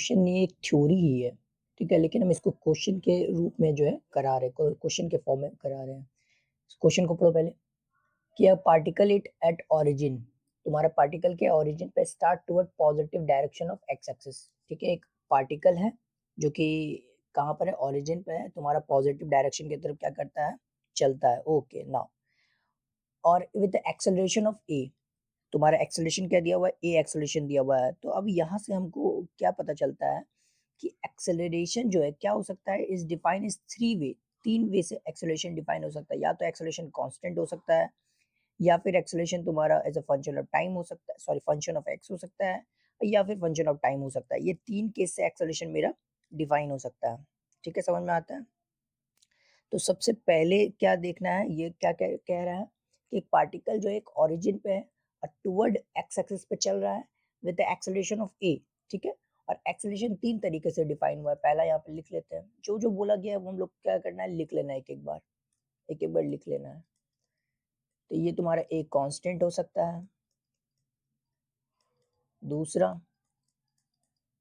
Question ये एक theory ही है, ठीक है? लेकिन हम इसको क्वेश्चन के रूप में जो है करा रहे हैं, क्वेश्चन के फॉर्म में करा रहे हैं। क्वेश्चन को पढ़ो पहले कि a particle it at origin, तुम्हारा पार्टिकल के ओरिजिन पे start toward positive direction of x axis, ठीक है? एक पार्टिकल है जो कि कहाँ पर है? ओरिजिन पे है, तुम्हारा पॉजिटिव डायरेक्शन की तरफ क्या करता है? चलता है। ओके नाउ और विद एक्सेलरेशन ऑफ ए, तुम्हारा एक्सेलरेशन क्या दिया हुआ है? ए एक्सेलरेशन दिया हुआ है। तो अब यहाँ से हमको क्या पता चलता है कि एक्सेलरेशन जो है क्या हो सकता है? Is define is three way, तीन वे से एक्सेलरेशन डिफाइन हो सकता है। या तो एक्सेलरेशन कांस्टेंट हो सकता है, या फिर एक्सेलरेशन तुम्हारा as a function of time हो सकता है, सॉरी फंक्शन ऑफ एक्स हो सकता है, या फिर फंक्शन ऑफ टाइम हो सकता है। ये तीन केस से एक्सेलरेशन मेरा डिफाइन हो सकता है। ठीक है, समझ में आता है? तो सबसे पहले क्या देखना है, ये क्या कह कह रहा है कि एक पार्टिकल जो एक ओरिजिन पे है और टुवर्ड एक्स एक्सिस पे चल रहा है विद द एक्सेलरेशन ऑफ ए, ठीक है? और एक्सेलरेशन तीन तरीके से डिफाइन हुआ है। पहला यहाँ पे लिख लेते हैं, जो जो बोला गया है वो हम लोग क्या करना है, लिख लेना है एक एक बार लिख लेना है। तो ये तुम्हारा एक कांस्टेंट हो सकता है, दूसरा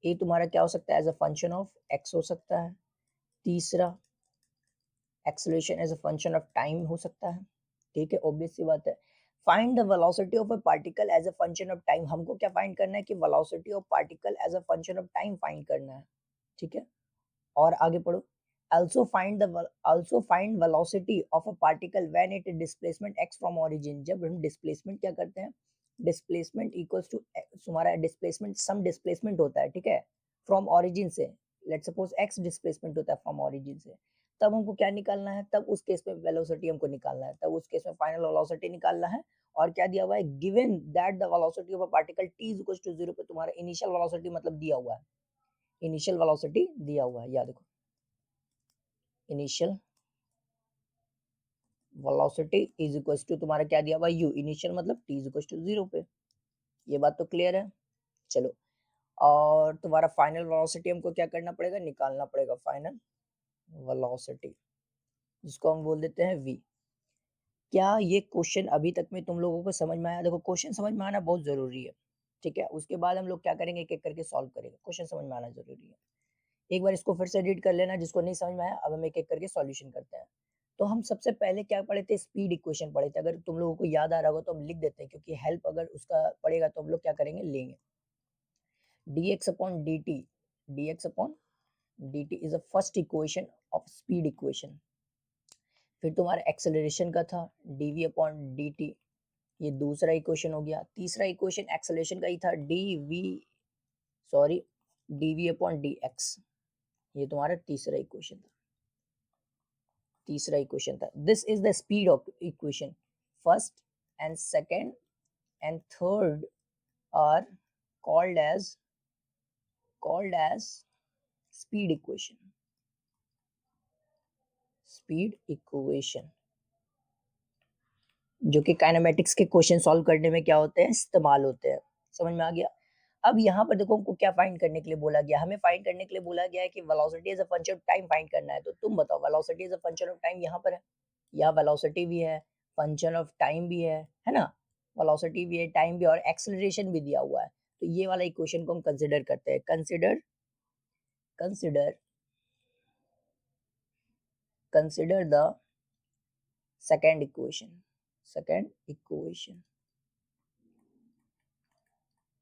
ए तुम्हारा क्या हो सकता है? As a function of x हो सकता है, तीसरा acceleration as a function of time हो सकता है। ठीक है, ऑब्वियस सी बात है। Find the velocity of a particle as a function of time, हमको क्या फाइंड करना है कि velocity of particle as a function of time find करना है। ठीक है, और आगे पढ़ो। also find velocity of a particle when it displacement x from origin, जब हम डिस्प्लेसमेंट क्या करते हैं, डिस्प्लेसमेंट इक्वल्स टू तुम्हारा डिस्प्लेसमेंट सम डिस्प्लेसमेंट होता है, ठीक है, फ्रॉम ओरिजिन से। लेट सपोज x डिस्प्लेसमेंट होता है फ्रॉम ओरिजिन से, तब हमको क्या निकालना है? तब उस केस में वेलोसिटी हमको निकालना है, तब उस केस में फाइनल वेलोसिटी निकालना है। और क्या दिया हुआ है? Given that the velocity of a particle t is equals to 0 पे तुम्हारा इनिशियल वेलोसिटी मतलब दिया हुआ है, इनिशियल वेलोसिटी दिया हुआ है, याद देखो initial velocity is equals to तुम्हारा क्या दिया हुआ है? u, इनिशियल मतलब t इज इक्वल्स टू 0 पे। ये बात तो क्लियर है? चलो, और तुम्हारा फाइनल वेलोसिटी हमको क्या करना पड़ेगा? निकालना पड़ेगा फाइनल वेलोसिटी, जिसको हम बोल देते हैं v। क्या ये क्वेश्चन अभी तक में तुम लोगों को समझ में आया? देखो, क्वेश्चन समझ में आना बहुत जरूरी है, ठीक है? उसके बाद हम लोग क्या करेंगे, एक एक करके सॉल्व करेंगे। क्वेश्चन समझ में आना जरूरी है। एक बार इसको फिर से रीड कर लेना, जिसको नहीं समझ में आया। अब हम एक एक करके सॉल्यूशन करते हैं। तो हम सबसे पहले क्या पढ़े थे? स्पीड इक्वेशन पढ़े थे। अगर तुम लोगों को याद आ रहा होगा तो हम लिख देते हैं, क्योंकि हेल्प अगर उसका पड़ेगा तो हम लोग क्या करेंगे, लेंगे। dx upon dt, dx upon dt is the first equation of speed equation. फिर तुम्हारा एक्सेलरेशन का था dv अपॉन dt, ये दूसरा इक्वेशन हो गया। तीसरा इक्वेशन एक्सेलरेशन का ही था dv अपॉन dx, ये तुम्हारा तीसरा इक्वेशन था। This is the speed of equation. First and second and third are called as called as speed equation, जो कि काइनेमेटिक्स के क्वेश्चन सॉल्व करने में क्या होते हैं, इस्तेमाल होते हैं। समझ में आ गया? अब यहाँ पर देखो, हमको क्या फाइंड करने के लिए बोला गया? हमें फाइंड करने के लिए बोला गया है कि velocity as a function of time find करना है। तो तुम बताओ, velocity as a function of time यहाँ पर है, या वेलोसिटी भी है, फंक्शन ऑफ टाइम भी है ना? वेलोसिटी भी है, टाइम भी, और एक्सेलरेशन भी दिया हुआ है। तो ये वाला इक्वेशन को हम कंसिडर करते हैं। Consider consider the second equation.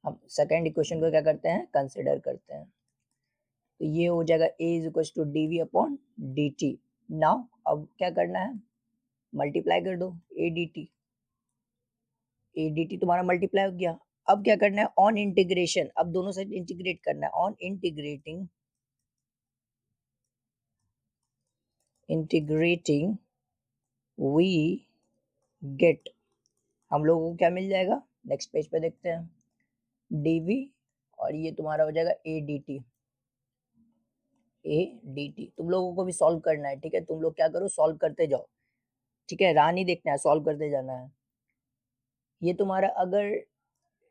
हम सेकेंड इक्वेशन को क्या करते हैं, कंसिडर करते हैं। तो ये हो जाएगा a is equal to d v upon d t. Now अब क्या करना है, मल्टीप्लाई कर दो ए डी टी तुम्हारा मल्टीप्लाई हो गया। अब क्या करना है, ऑन इंटीग्रेशन, अब दोनों साइड इंटीग्रेट करना है। ऑन इंटीग्रेटिंग वी गेट, हम लोगों को क्या मिल जाएगा? नेक्स्ट पेज पे देखते हैं, dv, और ये तुम्हारा हो जाएगा a dt। तुम लोगों को भी सॉल्व करना है, ठीक है? तुम लोग क्या करो, सॉल्व करते जाओ, ठीक है? राह नहीं देखना है, सॉल्व करते जाना है। ये तुम्हारा अगर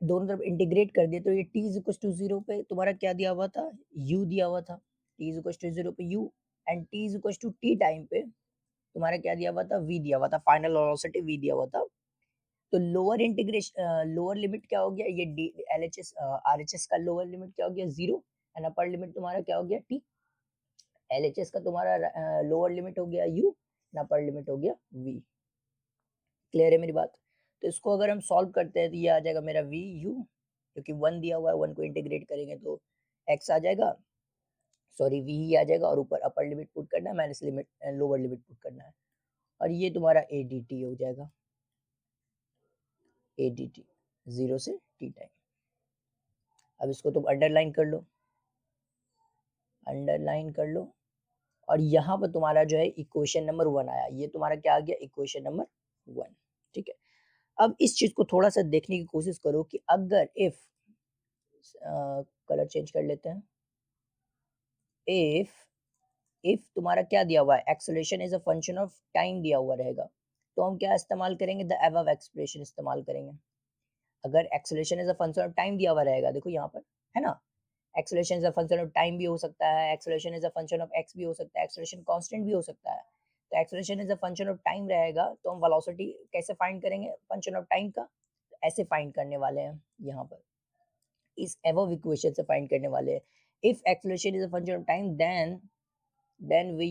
दोनों तरफ इंटीग्रेट कर दिए तो ये t इज इक्वल टू 0 पे तुम्हारा क्या दिया हुआ था, u दिया हुआ था। t इज इक्वल टू 0 पे u, and t is equal to t time पे तुम्हारा क्या दिया हुआ था, v दिया हुआ था, फाइनल वेलोसिटी v दिया हुआ था। तो लोअर लिमिट क्या हो गया, ये D L H S R H S का लोअर लिमिट क्या हो गया, 0, एंड अपर लिमिट तुम्हारा क्या हो गया टी, एलएचएस का तुम्हारा लोअर लिमिट हो गया यू एंड अपर लिमिट हो गया वी। क्लियर है मेरी बात? तो इसको अगर हम सॉल्व करते हैं तो ये आ जाएगा मेरा वी यू, क्योंकि 1 दिया हुआ है, 1 को इंटीग्रेट करेंगे तो x आ जाएगा, सॉरी वी ही आ जाएगा, और ऊपर अपर लिमिट पुट करना है, minus limit lower limit put करना है, और ये तुम्हारा ए डी टी हो जाएगा, ए डी टी 0 से टी टाइम। अब इसको तुम अंडरलाइन कर लो, अंडरलाइन कर लो, और यहाँ पर तुम्हारा जो है इक्वेशन नंबर 1 आया, ये तुम्हारा क्या आ गया इक्वेशन नंबर 1। ठीक है, अब इस चीज को थोड़ा सा देखने की कोशिश करो कि अगर इफ कलर चेंज कर लेते हैं, इफ तुम्हारा क्या दिया हुआ है acceleration is a function of time दिया हुआ रहेगा, तो हम क्या इस्तेमाल करेंगे, द अबव एक्सप्रेशन इस्तेमाल करेंगे। अगर acceleration is a function of time दिया हुआ रहेगा, देखो यहाँ पर है ना, acceleration is a function of time भी हो सकता है, acceleration is a function of x भी हो सकता है, एक्सेलरेशन कांस्टेंट भी हो सकता है। तो acceleration is a function of time रहेगा, तो हम वेलोसिटी कैसे फाइंड करेंगे फंक्शन ऑफ टाइम का, ऐसे फाइंड करने वाले हैं यहाँ पर, इस अबव इक्वेशन से फाइंड करने वाले हैं। If acceleration is a function of time then we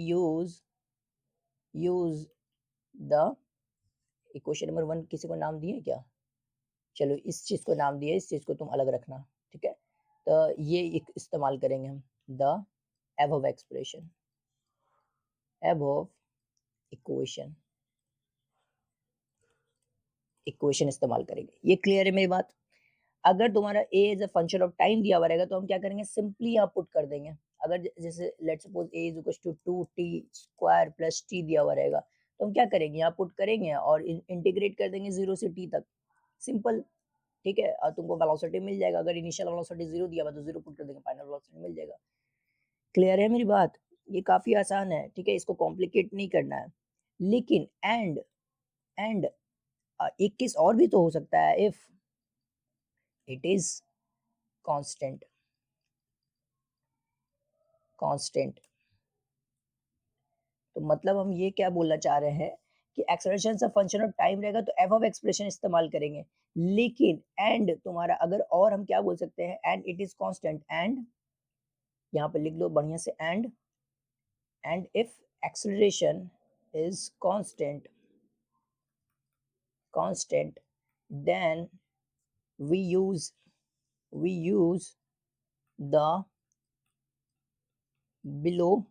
use the equation number 1, किसी को नाम दिए क्या? चलो इस चीज को नाम दिए, इस चीज को तुम अलग रखना, ठीक है। तो ये एक इस्तेमाल करेंगे हम, the above expression, above equation, equation इस्तेमाल करेंगे। ये क्लियर है मेरी बात? अगर तुम्हारा a is a function of time दिया हुआ रहेगा तो हम क्या करेंगे, सिंपली यहाँ पुट कर देंगे। अगर जैसे let's suppose a is equal to 2t square plus t दिया हुआ रहेगा, तो हम क्या करेंगे, यहाँ पुट करेंगे और इंटीग्रेट कर देंगे 0 से t तक, सिंपल। ठीक है, और तुमको वेलोसिटी मिल जाएगा, अगर इनिशियल वेलोसिटी 0 दिया हुआ तो 0 पुट कर देंगे, फाइनल वेलोसिटी मिल जाएगा। क्लियर है मेरी बात? ये काफी आसान है, ठीक है, इसको कॉम्प्लिकेट नहीं करना है। लेकिन एंड एक केस और भी तो हो सकता है, if it is constant, constant, तो मतलब हम ये क्या बोलना चाह रहे हैं कि एक्सेलरेशन से फंक्शन ऑफ टाइम रहेगा तो एफ ऑफ एक्सप्रेशन इस्तेमाल करेंगे। लेकिन एंड तुम्हारा अगर, और हम क्या बोल सकते हैं, and it is constant, and यहाँ पे लिख लो बढ़िया से, and if acceleration is constant, constant then we use the below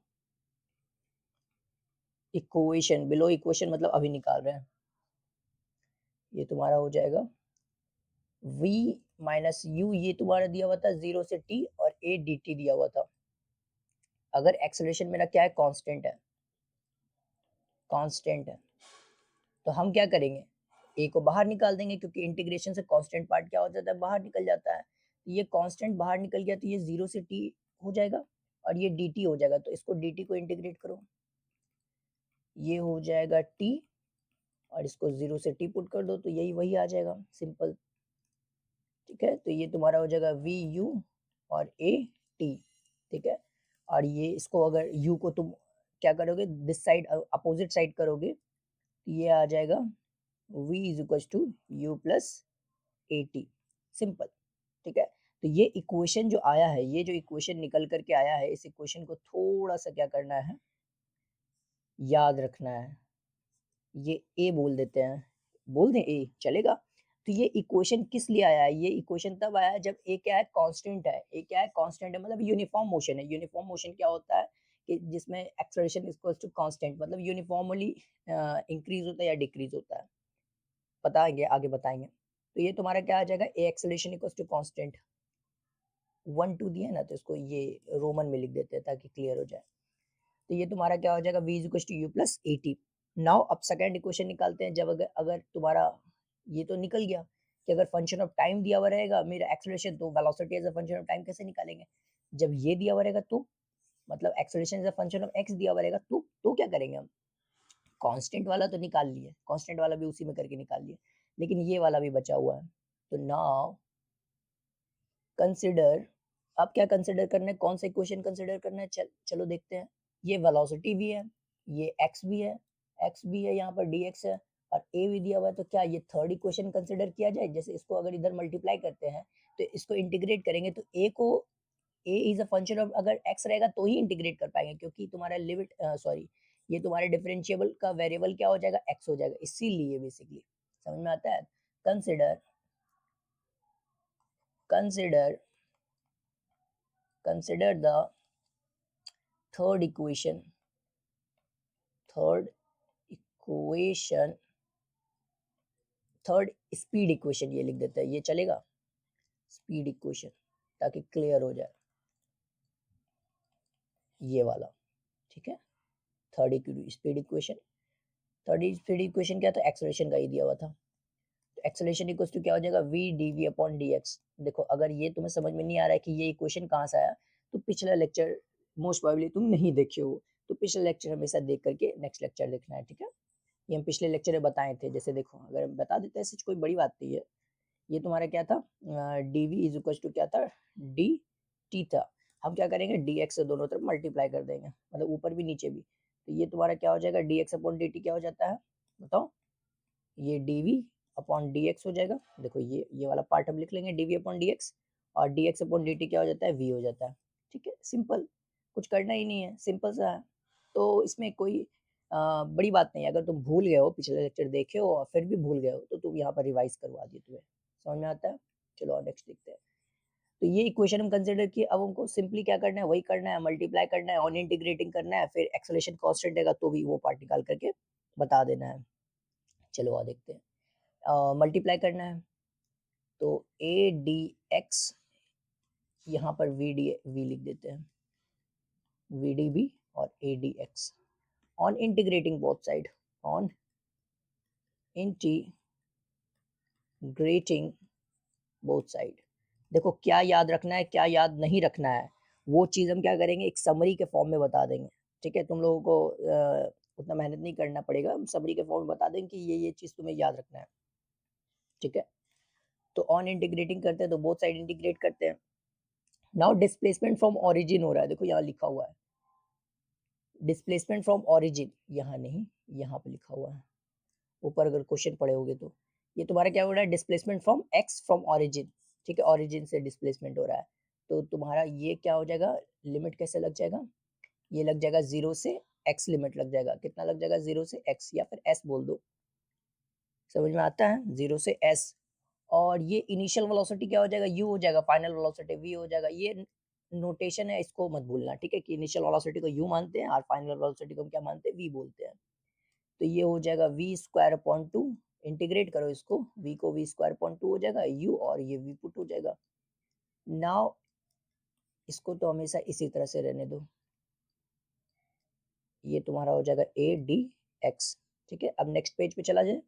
equation, below equation मतलब अभी निकाल रहे हैं, ये तुम्हारा हो जाएगा v माइनस यू, ये तुम्हारा दिया हुआ था 0 से t, और a dt दिया हुआ था। अगर एक्सेलरेशन मेरा क्या है, कांस्टेंट है, कांस्टेंट है, तो हम क्या करेंगे, a को बाहर निकाल देंगे, क्योंकि इंटीग्रेशन से कांस्टेंट पार्ट क्या हो जाता है, बाहर निकल जाता है। तो ये कांस्टेंट बाहर निकल गया तो ये 0 से t हो जाएगा, और ये dt हो जाएगा, तो इसको dt को इंटीग्रेट करो, ये हो जाएगा t, और इसको 0 से t पुट कर दो तो यही वही आ जाएगा, सिंपल। ठीक है, तो ये तुम्हारा हो जाएगा वी यू और ए टी। ठीक है, और ये इसको अगर u को तुम क्या करोगे, दिस साइड अपोजिट साइड करोगे तो ये आ जाएगा v is equal to u plus a t, simple. ठीक है, तो ये इक्वेशन जो आया है, ये जो इक्वेशन निकल करके आया है, इस इक्वेशन को थोड़ा सा क्या करना है, याद रखना है। ये ए बोल देते हैं, बोल दें ए चलेगा। तो ये इक्वेशन किस लिए आया है, ये इक्वेशन तब आया है जब ए क्या है, कांस्टेंट है। ए क्या है, कांस्टेंट है, मतलब यूनिफॉर्म मोशन है। यूनिफॉर्म मोशन क्या होता है कि जिसमें एक्सेलरेशन इक्वल्स टू कांस्टेंट, मतलब यूनिफॉर्मली इंक्रीज होता है या डिक्रीज होता है, बताएंगे आगे बताएंगे। तो ये तुम्हारा क्या आ जाएगा, ए एक्सेलरेशन इक्वल्स टू कांस्टेंट, 1 2 दिया है ना, तो इसको ये रोमन में लिख देते हैं ताकि क्लियर हो जाए। तो ये तुम्हारा क्या हो जाएगा, v is equal to u plus a t. Now अब सेकंड इक्वेशन निकालते हैं, जब अगर तुम्हारा ये तो निकल गया कि अगर फंक्शन ऑफ टाइम दिया हुआ रहेगा मेरा एक्सेलरेशन, तो velocity as a function of time कैसे निकालेंगे, जब ये दिया हुआ रहेगा तो, मतलब acceleration as a function of x दिया हुआ रहेगा तो क्या करेंगे हम, कांस्टेंट वाला तो निकाल लिए, कांस्टेंट वाला भी उसी में करके निकाल लिए, लेकिन ये वाला भी बचा हुआ है। तो नाउ कंसिडर, अब क्या कंसिडर करना है, कौन सा इक्वेशन कंसिडर करना है, चलो देखते हैं। ये वेलोसिटी भी है, ये x भी है, x भी है, यहाँ पर dx है, और a भी दिया हुआ है। तो क्या ये थर्ड इक्वेशन कंसिडर किया जाए, जैसे इसको अगर इधर मल्टीप्लाई करते हैं तो इसको इंटीग्रेट करेंगे तो a को ए इज अ फंक्शन ऑफ, अगर एक्स रहेगा तो ही इंटीग्रेट कर पाएंगे, क्योंकि तुम्हारा लिमिट सॉरी ये तुम्हारे डिफरेंशिएबल का वेरिएबल क्या हो जाएगा, एक्स हो जाएगा, इसीलिए बेसिकली समझ में आता है। Consider consider consider the third equation third equation third speed equation, ये लिख देते हैं, ये चलेगा, स्पीड इक्वेशन, ताकि क्लियर हो जाए ये वाला, ठीक है। Third speed equation, third speed equation क्या था, एक्सेलरेशन का ही दिया हुआ था। तो एक्सेलरेशन इक्वल्स टू क्या हो जाएगा, v d v upon d x. देखो अगर ये तुम्हें समझ में नहीं आ रहा है कि ये इक्वेशन कहाँ से आया, तो पिछला लेक्चर मोस्ट प्रोबेबली तुम नहीं देखे हो, तो पिछला लेक्चर हमेशा देख करके नेक्स्ट लेक्चर देखना है, ठीक है। ये हम पिछले लेक्चर में बताए थे, जैसे देखो अगर बता देते हैं, कोई बड़ी बात नहीं है। ये तुम्हारा क्या था, d v is equal to क्या था, डी टी था। हम क्या करेंगे, डी एक्स से दोनों तरफ मल्टीप्लाई कर देंगे, मतलब ऊपर भी नीचे भी। तो ये तुम्हारा क्या हो जाएगा, d x upon d t क्या हो जाता है बताओ, ये d v upon d x हो जाएगा। देखो ये वाला पार्ट हम लिख लेंगे, d v upon d x, और d x upon d t क्या हो जाता है, वी हो जाता है, ठीक है। सिंपल, कुछ करना ही नहीं है, सिंपल सा है। तो इसमें कोई बड़ी बात नहीं है। अगर तुम भूल गए हो, पिछले लेक्चर देखे हो और फिर भी भूल गए हो, तो तुम यहाँ पर रिवाइज करवा दिए, तुम्हें समझ में आता है। चलो नेक्स्ट देखते हैं। तो ये इक्वेशन हम कंसिडर किए, अब हमको सिंपली क्या करना है, वही करना है, मल्टीप्लाई करना है, ऑन इंटीग्रेटिंग करना है, फिर एक्सेलरेशन कांस्टेंट रहेगा तो भी वो पार्ट निकाल करके बता देना है। चलो आ देखते हैं, मल्टीप्लाई करना है, तो ए डी एक्स, यहाँ पर वी लिख देते हैं, वी डी बी और ए d x, on integrating both side, on integrating both side. देखो क्या याद रखना है, क्या याद नहीं रखना है, वो चीज़ हम क्या करेंगे, एक समरी के फॉर्म में बता देंगे, ठीक है। तुम लोगों को उतना मेहनत नहीं करना पड़ेगा, हम समरी के फॉर्म में बता देंगे कि ये चीज़ तुम्हें याद रखना है, ठीक है। तो ऑन इंटीग्रेटिंग करते हैं तो बोथ साइड इंटीग्रेट करते हैं। नाउ डिस्प्लेसमेंट फ्रॉम ओरिजिन हो रहा है, देखो यहाँ लिखा हुआ है डिस्प्लेसमेंट फ्रॉम ओरिजिन, यहाँ नहीं, यहाँ पे लिखा हुआ है ऊपर, अगर क्वेश्चन पढ़े होगे तो। ये तुम्हारा क्या हो रहा है, displacement from x from origin, ठीक है, ओरिजिन से डिस्प्लेसमेंट हो रहा है। तो तुम्हारा ये क्या हो जाएगा, लिमिट कैसे लग जाएगा, ये लग जाएगा 0 से x लिमिट लग जाएगा, कितना लग जाएगा, 0 से x, या फिर s बोल दो, समझ में आता है, 0 से s। और ये इनिशियल वेलोसिटी क्या हो जाएगा, u हो जाएगा, फाइनल वेलोसिटी v हो जाएगा। ये नोटेशन है, इसको मत भूलना, ठीक है, कि इनिशियल वेलोसिटी को u मानते हैं और फाइनल वेलोसिटी को हम क्या मानते हैं, v बोलते हैं। तो ये हो जाएगा v स्क्वायर अपॉन 2, इंटीग्रेट करो इसको, v को v स्क्वायर अपॉन 2 हो जाएगा u, और ये v पुट हो जाएगा। नाउ इसको तो हमेशा इसी तरह से रहने दो, ये तुम्हारा हो जाएगा ए डी एक्स, ठीक है। अब नेक्स्ट पेज पे चला जाए,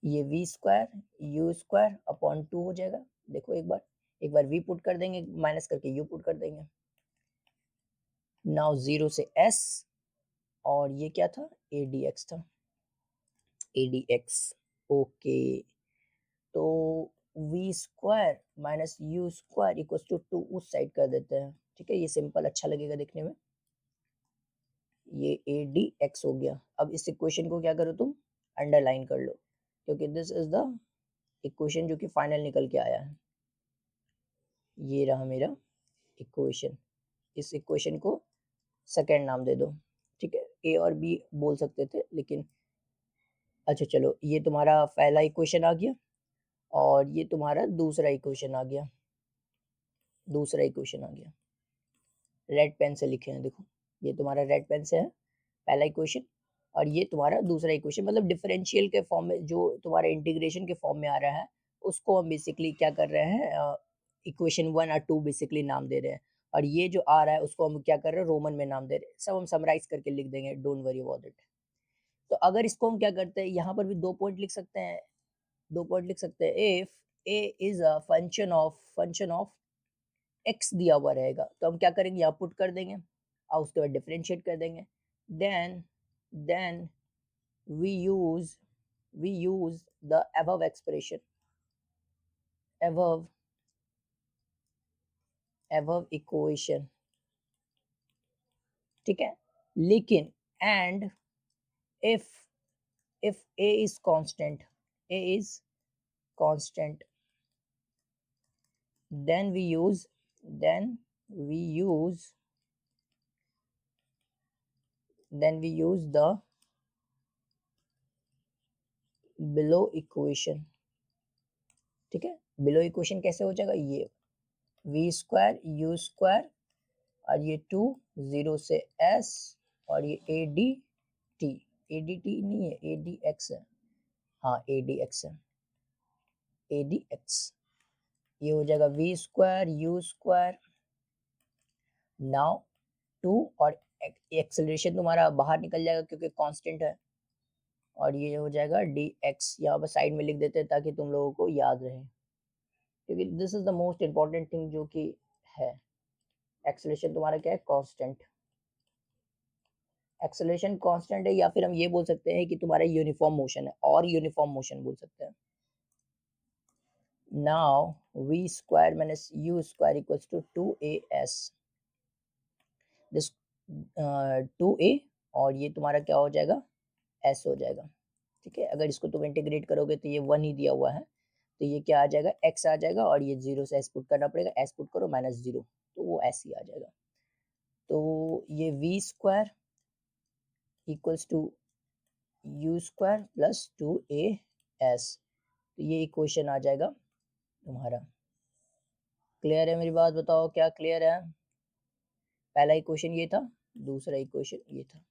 ये v square u square upon 2 हो जाएगा। देखो एक बार वी पुट कर देंगे, माइनस करके यू पुट कर देंगे। नाउ 0 से एस, और ये क्या था, ए डी एक्स था, ए डी एक्स, ओके। तो v square minus u square equal to 2 उस साइड कर देते हैं, ठीक है, ये सिंपल अच्छा लगेगा देखने में। ये ए डी एक्स हो गया। अब इस इक्वेशन को क्या करो तुम, अंडरलाइन कर लो, क्योंकि दिस इज द इक्वेशन जो कि फाइनल निकल के आया है। ये रहा मेरा इक्वेशन, इस इक्वेशन को सेकेंड नाम दे दो, ठीक है, ए और बी बोल सकते थे लेकिन, अच्छा चलो, ये तुम्हारा पहला इक्वेशन आ गया, और ये तुम्हारा दूसरा इक्वेशन आ गया, दूसरा इक्वेशन आ गया, रेड पेन से लिखे हैं देखो, ये तुम्हारा रेड पेन से है पहला इक्वेशन, और ये तुम्हारा दूसरा इक्वेशन, मतलब डिफरेंशियल के फॉर्म में, जो तुम्हारे इंटीग्रेशन के फॉर्म में आ रहा है, उसको हम बेसिकली क्या कर रहे हैं, इक्वेशन 1 और 2 बेसिकली नाम दे रहे हैं। और ये जो आ रहा है उसको हम क्या कर रहे हैं, रोमन में नाम दे रहे हैं, सब हम समराइज करके लिख देंगे, डोंट वरी अबाउट इट। तो अगर इसको हम क्या करते हैं, यहाँ पर भी 2 पॉइंट लिख सकते हैं, 2 पॉइंट लिख सकते हैं, if A is a function of x दिया हुआ रहेगा, तो हम क्या करेंगे, यहाँ पुट कर देंगे और उसके बाद डिफरेंशिएट कर देंगे। Then we use we use the above equation, ठीक है। लेकिन and if a is constant, then we use then we use the below equation. ठीक है, below equation कैसे हो जाएगा, ये v स्क्वायर u स्क्वायर और ये 2 0 से s और ये a d t, a d t नहीं है, a d x है, हाँ a d x है, a d x, ये हो जाएगा v square u square. Now 2 और एक्सेलरेशन तुम्हारा बाहर निकल जाएगा क्योंकि कांस्टेंट है, और ये हो जाएगा dx, यहाँ पर साइड में लिख देते हैं ताकि तुम लोगों को याद रहे, क्योंकि this is the most important thing जो कि है। एक्सेलरेशन तुम्हारा क्या है, कांस्टेंट, एक्सेलरेशन कांस्टेंट है, या फिर हम ये बोल सकते हैं कि तुम्हारा यूनिफॉर्म मोशन है, और यूनिफॉर्म मोशन बोल सकते हैं। Now v square minus u square equals to 2as, this 2a और ये तुम्हारा क्या हो जाएगा, s हो जाएगा। ठीक है, अगर इसको तुम इंटीग्रेट करोगे तो ये 1 ही दिया हुआ है, तो ये क्या आ जाएगा, x आ जाएगा, और ये 0 से s पुट करना पड़ेगा, s पुट करो माइनस 0, तो वो s ही आ जाएगा। तो ये v square equals to u square plus 2as, तो ये इक्वेशन आ जाएगा तुम्हारा। क्लियर है मेरी बात, बताओ क्या क्लियर है। पहला इक्वेशन ये था, दूसरा इक्वेशन ये था।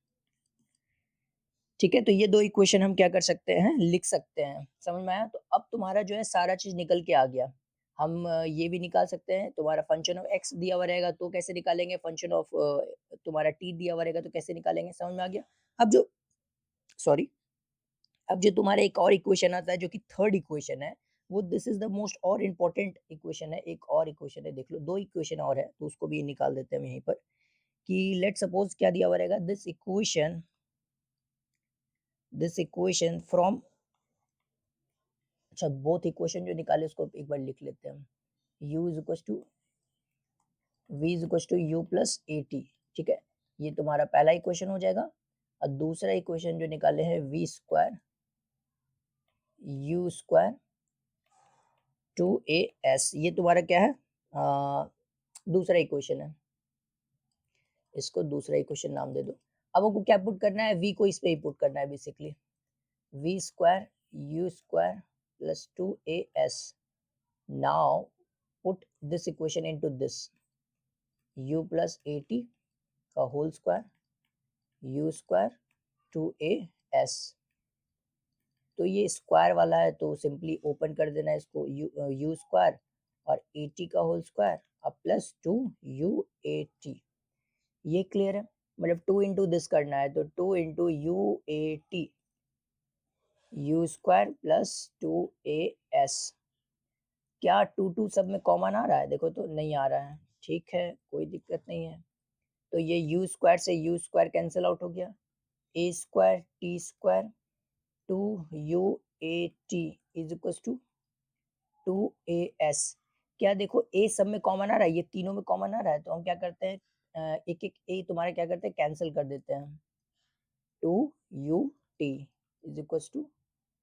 ठीक है, तो ये दो इक्वेशन हम क्या कर सकते हैं, लिख सकते हैं, समझ में आया। तो अब तुम्हारा जो है सारा चीज निकल के आ गया। हम ये भी निकाल सकते हैं, तुम्हारा फंक्शन ऑफ एक्स दिया हुआ रहेगा तो कैसे निकालेंगे, फंक्शन ऑफ तुम्हारा टी दिया हुआ रहेगा तो कैसे निकालेंगे, समझ में आ गया। अब जो सॉरी अब जो तुम्हारा एक और इक्वेशन आता है जो कि थर्ड इक्वेशन है, वो दिस इज द मोस्ट और इम्पोर्टेंट इक्वेशन है। एक और इक्वेशन है, देख लो, दो इक्वेशन और है, तो उसको भी निकाल देते हैं हम यहीं पर, कि लेट सपोज क्या दिया हुआ रहेगा, दिस इक्वेशन फ्रॉम, अच्छा बोथ इक्वेशन जो निकाले उसको एक बार लिख लेते हैं हम, u is equal to v is equal to u plus a t. ठीक है, ये तुम्हारा पहला इक्वेशन हो जाएगा, और दूसरा इक्वेशन जो निकाले हैं v square u square 2as, ये तुम्हारा क्या है, दूसरा इक्वेशन है, इसको दूसरा इक्वेशन नाम दे दो। अब आपको क्या पुट करना है, v को इस पे ही पुट करना है basically, v square u square plus 2as। Now put this equation into this, u plus a t का whole square u square 2as। तो ये स्क्वायर वाला है तो सिंपली ओपन कर देना है इसको, u स्क्वायर और ए टी का होल स्क्वायर और प्लस 2u8, ये क्लियर है। मतलब 2 इंटू दिस करना है तो 2 into u8 u square plus 2as। क्या 2 सब में कॉमन आ रहा है, देखो तो नहीं आ रहा है, ठीक है कोई दिक्कत नहीं है। तो ये u स्क्वायर से u स्क्वायर कैंसिल आउट हो गया, a square t square 2u8 is equal to 2as। क्या देखो a सब में कॉमन आ रहा है, ये तीनों में कॉमन आ रहा है, तो हम क्या करते हैं, एक एक a तुम्हारा क्या करते हैं, कैंसिल कर देते हैं। 2ut is equal to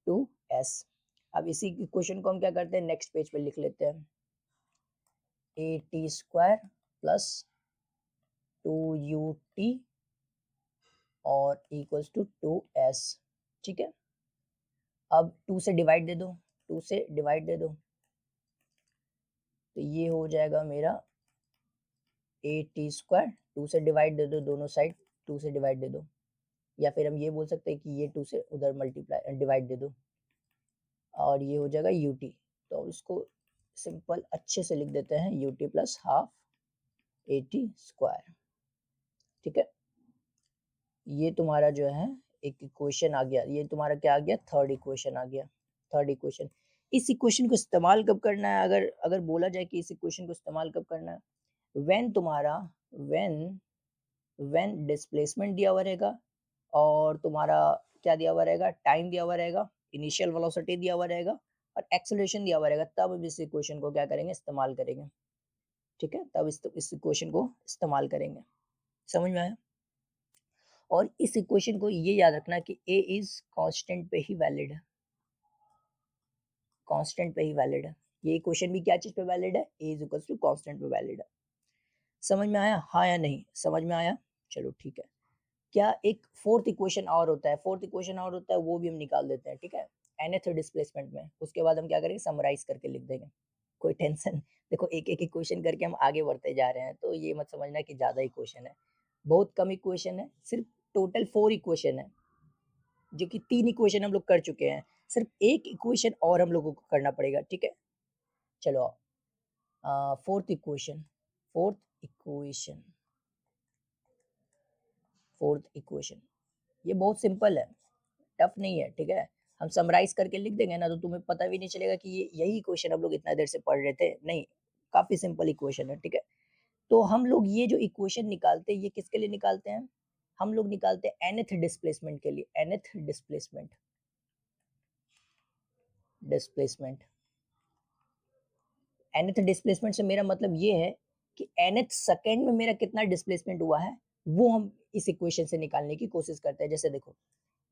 2s। अब इसी क्वेश्चन को हम क्या करते हैं, नेक्स्ट पेज पे लिख लेते हैं, ए टी स्क्वायर प्लस 2ut और इक्वल्स टू 2s। ठीक है, अब 2 से डिवाइड दे दो, 2 से डिवाइड दे दो, तो ये हो जाएगा मेरा ए टी स्क्वायर, 2 से डिवाइड दे दो दोनों साइड, 2 से डिवाइड दे दो, या फिर हम ये बोल सकते हैं कि ये 2 से उधर मल्टीप्लाई डिवाइड दे दो, और ये हो जाएगा यू टी। तो इसको सिंपल अच्छे से लिख देते हैं, you t plus half a t square. ठीक है, ये तुम्हारा जो है एक इक्वेशन आ गया, ये तुम्हारा क्या आ गया, थर्ड इक्वेशन आ गया। थर्ड इक्वेशन, इस इक्वेशन को इस्तेमाल कब करना है, अगर अगर बोला जाए कि इस इक्वेशन को इस्तेमाल कब करना है, व्हेन तुम्हारा व्हेन व्हेन डिस्प्लेसमेंट दिया हुआ रहेगा, और तुम्हारा क्या दिया हुआ रहेगा, टाइम दिया हुआ रहेगा, इनिशियल वेलोसिटी दिया हुआ रहेगा, और एक्सेलरेशन दिया हुआ रहेगा, तब हम इस इक्वेशन को क्या करेंगे, इस्तेमाल करेंगे। ठीक है, तब इस इक्वेशन को इस्तेमाल करेंगे, समझ में आया। और इस इक्वेशन को ये याद रखना कि a इज कांस्टेंट पे ही वैलिड है, कांस्टेंट पे ही वैलिड है। ये इक्वेशन भी क्या चीज पे वैलिड है, a is equal to constant पे वैलिड है। समझ में आया? हाँ या नहीं? समझ में आया? चलो ठीक है। क्या एक फोर्थ इक्वेशन और होता है, फोर्थ इक्वेशन और होता है, वो भी हम निकाल देते हैं, ठीक है? nth डिस्प्लेसमेंट में, उसके बाद हम क्या करेंगे, समराइज करके लिख देंगे। कोई टेंशन, देखो एक एक इक्वेशन करके हम आगे बढ़ते जा रहे हैं, तो ये मत समझना कि ज़्यादा इक्वेशन है, बहुत कम इक्वेशन है, सिर्फ टोटल 4 इक्वेशन है, जो कि 3 इक्वेशन हम लोग कर चुके हैं, सिर्फ एक इक्वेशन और हम लोगों को करना पड़ेगा, ठीक है? चलो fourth equation, fourth equation, fourth equation, ये बहुत सिंपल है, टफ नहीं है, ठीक है? हम समराइज करके लिख देंगे ना, तो तुम्हें पता भी नहीं चलेगा कि ये यही इक्वेशन हम लोग इतना देर से पढ़ रहे थे, नहीं, काफी सिंपल इक्वेशन है, ठीक है? तो हम लोग ये जो इक्वेशन निकालते हैं, ये किसके लिए निकालते हैं? हम लोग निकालते हैं nth डिस्प्लेसमेंट के लिए, nth displacement, displacement, nth displacement से मेरा मतलब ये है कि nth सेकंड में मेरा कितना डिस्प्लेसमेंट हुआ है, वो हम इस इक्वेशन से निकालने की कोशिश करते हैं। जैसे देखो,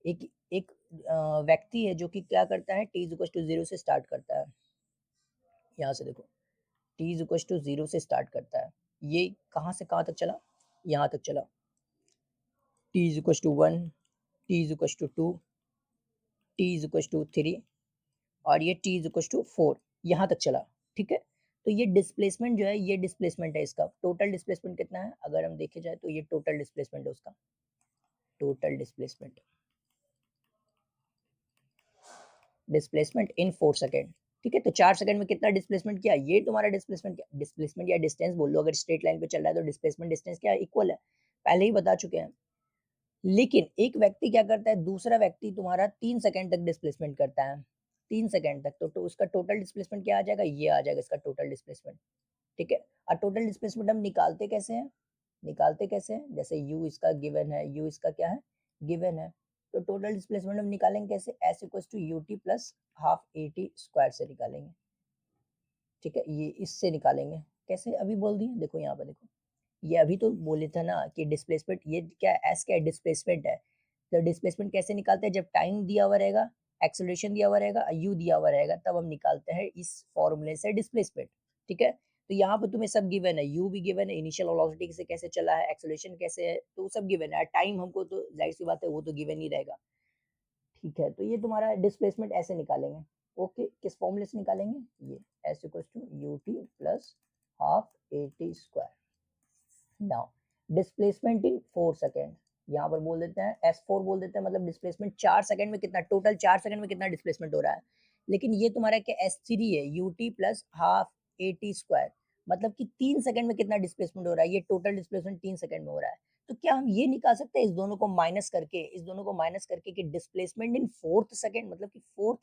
एक एक व्यक्ति है जो कि क्या करता है, t इक्वल टू 0 से स्टार्ट करता है, यहाँ से देखो, t इक्वल टू 0 से स्टार्ट करता है, ये कहाँ से कहाँ तक चला, यहाँ तक चला, t equal to 1, t equal to 2, t equal to 3, और ये t इक्वल टू 4, यहाँ तक चला, ठीक है? तो ये डिस्प्लेसमेंट जो है, ये डिस्प्लेसमेंट है इसका, टोटल डिस्प्लेसमेंट कितना है, अगर हम देखे जाए तो ये टोटल डिस्प्लेसमेंट है उसका, total displacement, displacement in 4 second, ठीक है? तो 4 सेकंड में कितना डिस्प्लेसमेंट किया, ये तुम्हारा डिस्प्लेसमेंट, क्या डिस्प्लेसमेंट या डिस्टेंस बोल लो, अगर स्ट्रेट लाइन पे चल रहा है तो डिस्प्लेसमेंट डिस्टेंस क्या इक्वल है, पहले ही बता चुके हैं। लेकिन एक व्यक्ति क्या करता है, दूसरा व्यक्ति तुम्हारा 3 सेकंड तक डिस्प्लेसमेंट करता है, 3 सेकंड तक, तो उसका टोटल डिस्प्लेसमेंट क्या आ जाएगा, ये आ जाएगा इसका टोटल डिस्प्लेसमेंट, ठीक है? और टोटल डिस्प्लेसमेंट हम निकालते कैसे हैं, निकालते कैसे हैं, जैसे u इसका गिवन है, u इसका क्या है, गिवन है, तो टोटल डिस्प्लेसमेंट हम निकालेंगे कैसे, s equal to u t plus half a t square से निकालेंगे, ठीक है? ये इससे निकालेंगे, कैसे अभी बोल दिए, देखो यहाँ पे देखो, ये अभी तो बोले था ना कि डिस्प्लेसमेंट, ये क्या है, एस क्या है, डिस्प्लेसमेंट है, तो डिस्प्लेसमेंट कैसे निकालते हैं, जब टाइम दिया हुआ रहेगा, एक्सेलरेशन दिया हुआ रहेगा, यू दिया हुआ रहेगा, तब हम निकालते हैं इस फॉर्मूले से डिस्प्लेसमेंट, ठीक है? तो यहाँ पर तुम्हें सब गिवन है, यू भी गिवन है, इनिशियल वेलोसिटी से कैसे चला है, एक्सेलरेशन कैसे है, तो सब गिवन है, टाइम हमको तो जाहिर सी बात है वो तो गिवन ही रहेगा, ठीक है? तो ये तुम्हारा डिस्प्लेसमेंट ऐसे निकालेंगे, ओके? किस फॉर्मूले से निकालेंगे, ये s equal to u t plus half a t square, now displacement in 4 second, यहाँ पर बोल देते हैं S4 बोल देते हैं, मतलब डिस्प्लेसमेंट 4 सेकंड में कितना, टोटल 4 सेकंड में कितना डिस्प्लेसमेंट हो रहा है, लेकिन ये तुम्हारा क्या S3 है, UT plus half AT square, मतलब कि 3 सेकंड में कितना डिस्प्लेसमेंट हो रहा है, ये टोटल डिस्प्लेसमेंट 3 सेकंड में हो रहा है। तो क्या हम ये निकाल सकते हैं इस दोनों को माइनस करके, इस दोनों को माइनस करके, कि डिस्प्लेसमेंट इन फोर्थ सेकंड, मतलब कि फोर्थ,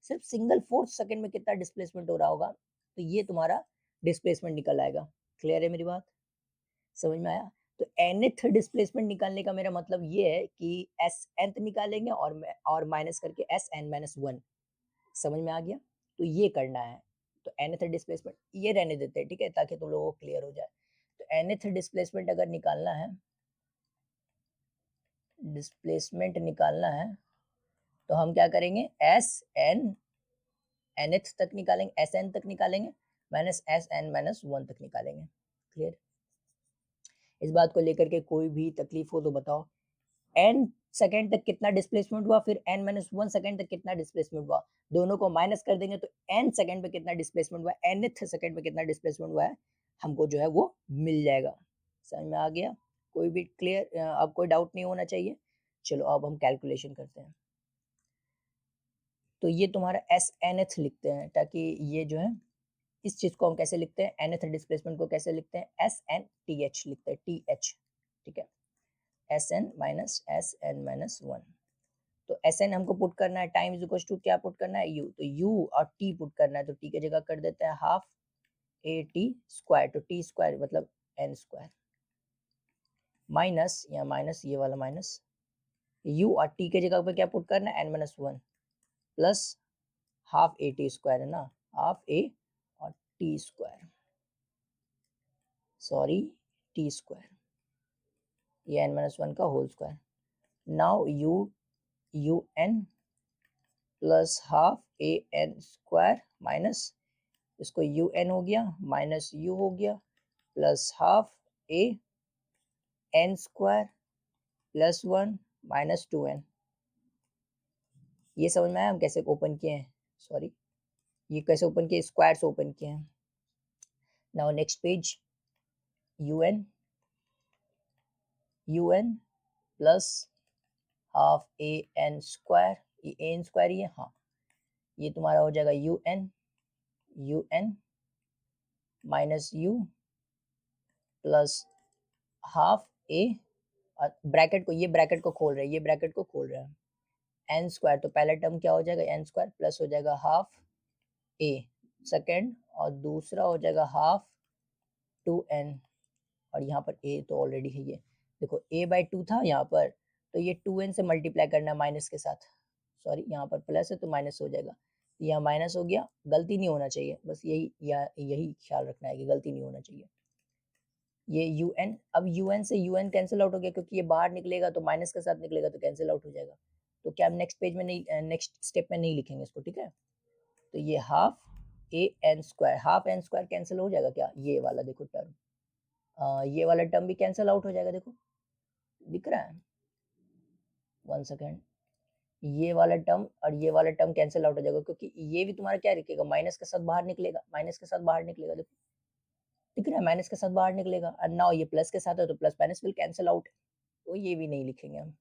सिर्फ सिंगल फोर्थ सेकंड में कितना डिस्प्लेसमेंट हो रहा होगा, तो ये तुम्हारा डिस्प्लेसमेंट निकल आएगा। क्लियर है मेरी बात, समझ में आया? तो nth डिस्प्लेसमेंट निकालने का मेरा मतलब ये है कि एस nth निकालेंगे और माइनस करके एस एन माइनस वन, समझ में आ गया? तो ये करना है, तो nth डिस्प्लेसमेंट ये रहने देते हैं, ठीक है, ताकि तुम लोगों को क्लियर हो जाए। तो nth डिस्प्लेसमेंट अगर निकालना है, डिस्प्लेसमेंट निकालना है, तो हम क्या करेंगे, एस एन nth तक निकालेंगे, एस एन तक निकालेंगे, minus s n minus one तक निकालेंगे। क्लियर? इस बात को लेकर के कोई भी तकलीफ हो तो बताओ। n सेकंड तक कितना डिस्प्लेसमेंट हुआ, फिर n माइनस वन सेकेंड तक कितना डिस्प्लेसमेंट हुआ, दोनों को माइनस कर देंगे तो n सेकंड पे कितना डिस्प्लेसमेंट हुआ, nth सेकंड पे कितना डिस्प्लेसमेंट हुआ है, हमको जो है वो मिल जाएगा। समझ में आ गया? कोई भी क्लियर, अब कोई डाउट नहीं होना चाहिए। चलो अब हम कैलकुलेशन करते हैं। तो ये तुम्हारा एस एन एथ लिखते हैं, ताकि ये जो है, इस चीज को हम कैसे लिखते हैं, एन एथ डिस्प्लेसमेंट को कैसे लिखते हैं, एस एन टी एच लिखते हैं, टी एच, ठीक है? S n minus s n minus one, तो एस एन हमको पुट करना है, टाइम इज इक्वल टू क्या पुट करना है, यू, तो यू और टी पुट करना है, तो टी की जगह कर देते हैं हाफ ए टी स्क्वायर, तो टी स्क्वायर मतलब एन स्क्वायर, माइनस, या माइनस ये वाला माइनस, यू और टी के जगह पे क्या पुट करना है, n minus one, plus half a t square है ना, हाफ ए और t square, sorry t square, ये एन माइनस वन का whole square, now u n plus half a n square minus, इसको यू एन हो गया, minus u हो गया, plus half a n square plus 1 minus 2n। ये समझ में आया हम कैसे ओपन किए हैं? सॉरी, ये कैसे ओपन किए? स्क्वायर से ओपन किए हैं। Now next page, un plus half a n square, ये एन स्क्वायर ही है, हाँ, ये तुम्हारा हो जाएगा un minus u plus half a, bracket को, ये ब्रैकेट को खोल रहे हैं, ये ब्रैकेट को खोल रहे हैं, एन स्क्वायर, तो पहला टर्म क्या हो जाएगा? एन स्क्वायर प्लस हो जाएगा हाफ ए सेकेंड, और दूसरा हो जाएगा हाफ 2n, और यहाँ पर a तो ऑलरेडी है, ये देखो a/2 था यहाँ पर, तो ये 2n से मल्टीप्लाई करना है माइनस के साथ, सॉरी यहाँ पर प्लस है तो माइनस हो जाएगा, यहाँ माइनस हो गया, गलती नहीं होना चाहिए, बस यही ख्याल रखना है कि गलती नहीं होना चाहिए। ये un, अब un से un कैंसिल आउट हो गया, क्योंकि ये बाहर निकलेगा तो माइनस के साथ निकलेगा तो कैंसिल आउट हो जाएगा, तो क्या हम नेक्स्ट पेज में नहीं, नेक्स्ट स्टेप में नहीं लिखेंगे इसको, ठीक है? तो ये half a n square, half n square cancel हो जाएगा क्या? ये वाला देखो टर्म, ये वाला टर्म भी कैंसिल आउट हो जाएगा, देखो दिख रहा है, 1 सेकेंड, ये वाला टर्म और ये वाला टर्म कैंसिल आउट हो जाएगा, क्योंकि ये भी तुम्हारा क्या दिखेगा? माइनस के साथ बाहर निकलेगा, माइनस के साथ बाहर निकलेगा, देखो दिख रहा है, माइनस के साथ बाहर निकलेगा, और नाउ ये प्लस के साथ है तो plus minus will cancel out, तो ये भी नहीं लिखेंगे हम।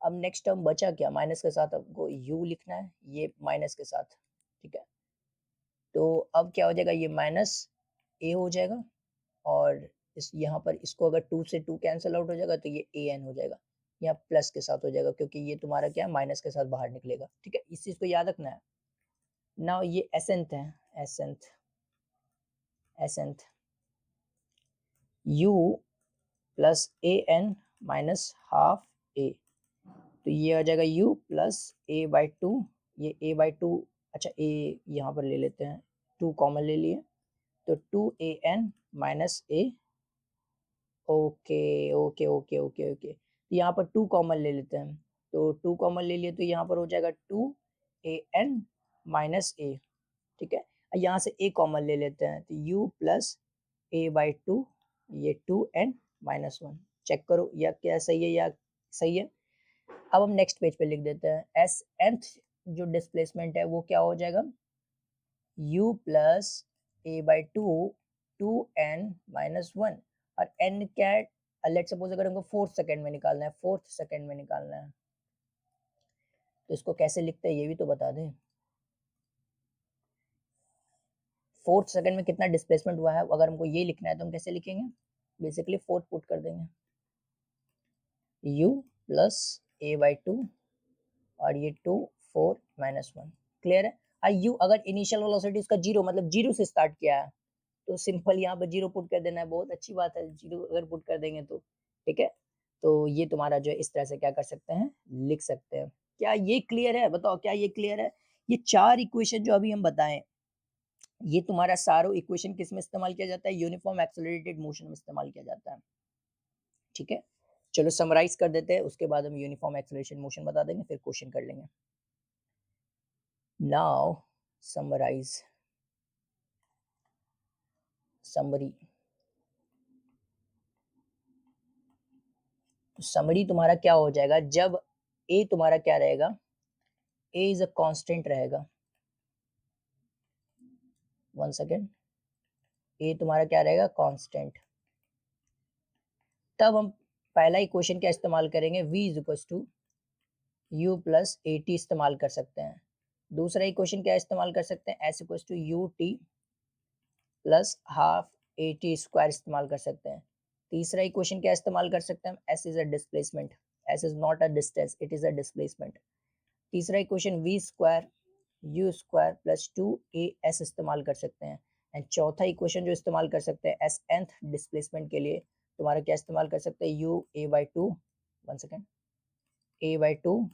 अब नेक्स्ट टर्म बचा क्या? माइनस के साथ हमको u लिखना है, ये माइनस के साथ, ठीक है? तो अब क्या हो जाएगा? ये माइनस a हो जाएगा, और इस यहाँ पर इसको अगर 2 से 2 कैंसिल आउट हो जाएगा तो ये an हो जाएगा, यहाँ प्लस के साथ हो जाएगा, क्योंकि ये तुम्हारा क्या है? माइनस के साथ बाहर निकलेगा, ठीक है? इस चीज को याद रखना है। नाउ ये एसेंथ है, एसेंथ u plus A N minus half ए, तो ये आ जाएगा u प्लस a/2, ये a/2, अच्छा a यहाँ पर ले लेते हैं, 2 कॉमन ले लिए, तो 2an minus a, okay okay okay okay okay, यहाँ पर 2 कॉमन ले लेते हैं, तो 2 कॉमन ले लिए तो यहाँ पर हो जाएगा 2an माइनस a, ठीक है? यहाँ से a कॉमन ले लेते हैं, तो u प्लस a/2, ये 2n माइनस 1, चेक करो या क्या सही है या सही है। अब हम नेक्स्ट पेज पे लिख देते हैं, एस nth जो डिस्प्लेसमेंट है वो क्या हो जाएगा? u plus a/2 2n minus 1, और n क्या है? लेट सपोज अगर हमको 4th सेकंड में निकालना है, 4th सेकंड में निकालना है, तो इसको कैसे लिखते हैं ये भी तो बता दें। 4th सेकंड में कितना डिस्प्लेसमेंट हुआ है, अगर हमको ये लिखना है तो हम कैसे लिखेंगे? बेसिकली 4th पुट कर देंगे, u प्लस a/2, और ये 2 4 माइनस 1, क्लियर है? u अगर इनिशियल वेलोसिटी इसका 0, मतलब 0 से स्टार्ट किया है, तो सिंपल यहाँ पर 0 पुट कर देना है, बहुत अच्छी बात है, 0 अगर पुट कर देंगे तो, ठीक है? तो ये तुम्हारा जो है इस तरह से क्या कर सकते हैं? लिख सकते हैं। क्या ये क्लियर है? बताओ क्या ये क्लियर है? ये 4 इक्वेशन जो अभी हम बताएं, ये तुम्हारा सारो इक्वेशन किस में इस्तेमाल किया जाता है? यूनिफॉर्म एक्सेलरेटेड मोशन में इस्तेमाल किया जाता है, ठीक है? चलो समराइज कर देते हैं, उसके बाद हम यूनिफॉर्म एक्सेलरेशन मोशन बता देंगे, फिर क्वेश्चन कर लेंगे। नाउ समराइज, समरी, तो समरी तुम्हारा क्या हो जाएगा? जब a तुम्हारा क्या रहेगा? a इज अ कांस्टेंट रहेगा, 1 सेकेंड, a तुम्हारा क्या रहेगा? कांस्टेंट, तब हम पहला इक्वेशन क्या इस्तेमाल करेंगे? v is equal to u plus a t इस्तेमाल कर सकते हैं। दूसरा इक्वेशन क्या इस्तेमाल कर सकते हैं? s equal to u t plus half a t square इस्तेमाल कर सकते हैं। तीसरा इक्वेशन क्या इस्तेमाल कर सकते हैं? s is a displacement, s is not a distance, it is a displacement. तीसरा equation v square u square plus 2as इस्तेमाल कर सकते हैं। एंड चौथा इक्वेशन जो इस्तेमाल कर सकते हैं एस nth डिस्प्लेसमेंट के लिए, तुम्हारा क्या इस्तेमाल कर सकते हैं? u a/2, 1 second, a/2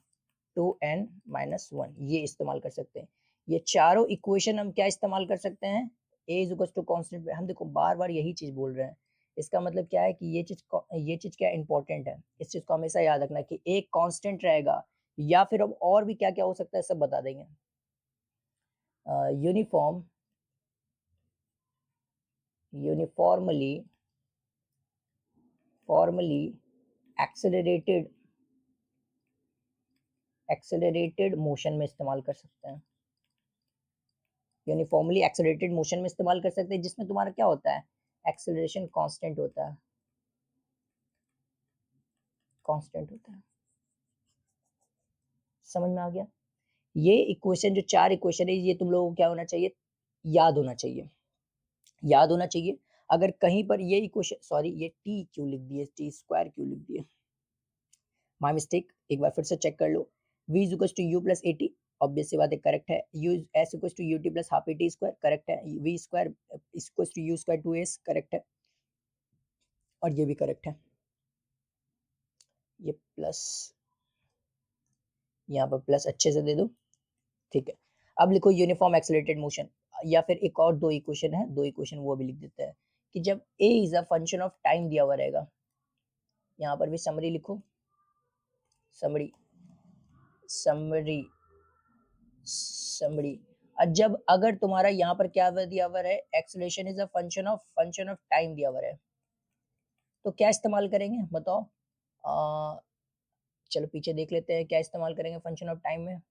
2n minus 1, ये इस्तेमाल कर सकते हैं। ये चारों इक्वेशन हम क्या इस्तेमाल कर सकते हैं? a is equal to constant, हम देखो बार बार यही चीज बोल रहे हैं, इसका मतलब क्या है कि ये चीज क्या इंपॉर्टेंट है, इस चीज को हमेशा याद रखना कि एक कांस्टेंट रहेगा, या फिर अब और भी क्या क्या हो सकता है सब बता देंगे। यूनिफॉर्मली यूनिफॉर्मली एक्सेलरेटेड मोशन में इस्तेमाल कर सकते हैं। यूनिफॉर्मली एक्सेलरेटेड मोशन में इस्तेमाल कर सकते हैं, जिसमें तुम्हारा क्या होता है, एक्सेलरेशन कांस्टेंट होता है, कांस्टेंट होता है। समझ में आ गया? ये इक्वेशन, जो 4 इक्वेशन है, ये तुम लोगों को क्या होना चाहिए, याद होना चाहिए, याद होना चाहिए। अगर कहीं पर ये इक्वेशन, सॉरी ये टी क्यों लिख दिए, टी स्क्वायर क्यों लिख दिए, माय मिस्टेक, एक बार फिर से चेक कर लो। v is equal to u plus a t, obvious सी बात है, करेक्ट है। u s equal to u t plus half a t square, correct है। v square equal to u square two s, correct है, और ये भी correct है। ये प्लस, यहाँ पर प्लस अच्छे से दे दो, ठीक है। अब लिखो यूनिफॉर्म एक्सेलरेटेड मोशन, या फिर एक और दो इक्वेशन है, दो इक्वेशन वो भी लिख देते हैं कि जब a is a function of time दिया हुआ रहेगा, यहाँ पर भी समरी लिखो, समरी समरी समरी। जब अगर तुम्हारा यहाँ पर क्या दिया हुआ है, acceleration is a function of time दिया हुआ है, तो क्या इस्तेमाल करेंगे बताओ। चलो पीछे देख लेते हैं क्या इस्तेमाल करेंगे फंक्शन ऑफ टाइम में।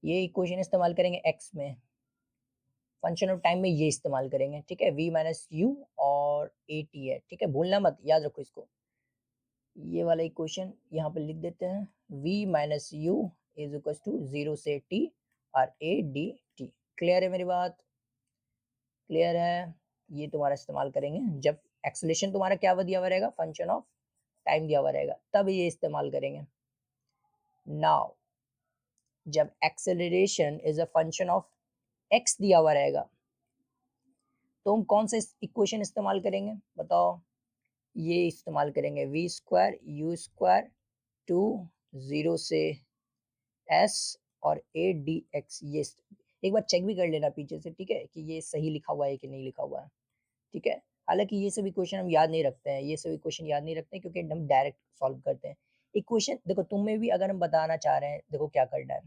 ये इक्वेशन इस्तेमाल करेंगे x में, फंक्शन ऑफ टाइम में ये इस्तेमाल करेंगे, ठीक है। v माइनस यू और ए टी है, ठीक है, भूलना मत, याद रखो इसको। ये वाला इक्वेशन यहाँ पे लिख देते हैं, v minus u is equal to 0 से t और a डी टी। क्लियर है मेरी बात, क्लियर है? ये तुम्हारा इस्तेमाल करेंगे जब एक्सेलेरेशन तुम्हारा क्या दिया हुआ रहेगा, फंक्शन ऑफ टाइम दिया हुआ रहेगा, तब ये इस्तेमाल करेंगे। नाउ जब acceleration is a function of x दिया हुआ रहेगा, तो हम कौन सा इक्वेशन इस्तेमाल करेंगे बताओ। ये इस्तेमाल करेंगे v square u square to 0 से s और a डी एक्स। ये एक बार चेक भी कर लेना पीछे से, ठीक है, कि ये सही लिखा हुआ है कि नहीं लिखा हुआ है, ठीक है। हालांकि ये सभी क्वेश्चन हम याद नहीं रखते हैं, ये सभी क्वेश्चन याद नहीं रखते हैं, क्योंकि हम डायरेक्ट सॉल्व करते हैं। इक्वेशन देखो, तुम्हें भी अगर हम बताना चाह रहे हैं, देखो क्या करना है,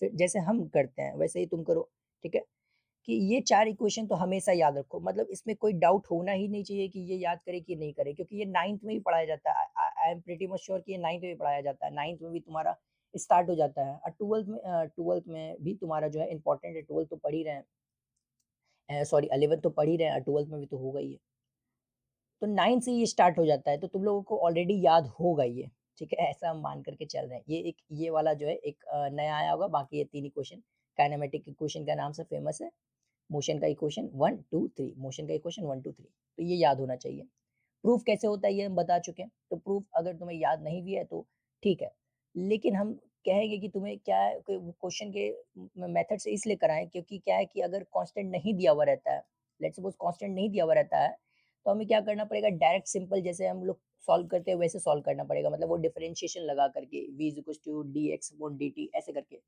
फिर जैसे हम करते हैं वैसे ही तुम करो, ठीक है। कि ये 4 इक्वेशन तो हमेशा याद रखो, मतलब इसमें कोई डाउट होना ही नहीं चाहिए कि ये याद करे कि नहीं करे, क्योंकि ये 9th में भी पढ़ाया जाता है। I am pretty much sure कि ये 9th में भी पढ़ाया जाता है, 9th में भी तुम्हारा स्टार्ट हो जाता है, और 12th में भी तुम्हारा जो है इंपॉर्टेंट है। 12th तो पढ़ ही रहे हैं, सॉरी 11th तो पढ़ ही रहे हैं, और 12th में भी तो होगा ही है, तो 9 से ये स्टार्ट हो जाता है, तो तुम लोगों को ऑलरेडी याद होगा ये, ठीक है, ऐसा हम मान करके चल रहे हैं। ये एक, ये वाला जो है एक नया आया होगा, बाकी ये 3 इक्वेशन काइनेमेटिक इक्वेशन का नाम से फेमस है। मोशन का इक्वेशन 1 2 3, मोशन का इक्वेशन 1 2 3, तो ये याद होना चाहिए। प्रूफ कैसे होता है ये हम बता चुके हैं, तो प्रूफ अगर तुम्हें याद नहीं भी है तो ठीक है, लेकिन हम कहेंगे कि तुम्हें क्या है, क्वेश्चन के मेथड से इसलिए कराएं, क्योंकि क्या है कि अगर कांस्टेंट नहीं दिया हुआ रहता है, लेट्स सपोज कांस्टेंट नहीं दिया हुआ रहता है, तो हमें क्या करना पड़ेगा, डायरेक्ट सिंपल जैसे हम लोग सॉल्व करते हैं वैसे सॉल्व करना पड़ेगा, मतलब वो डिफरेंशिएशन लगा करके v is equal to d x upon d t ऐसे करके,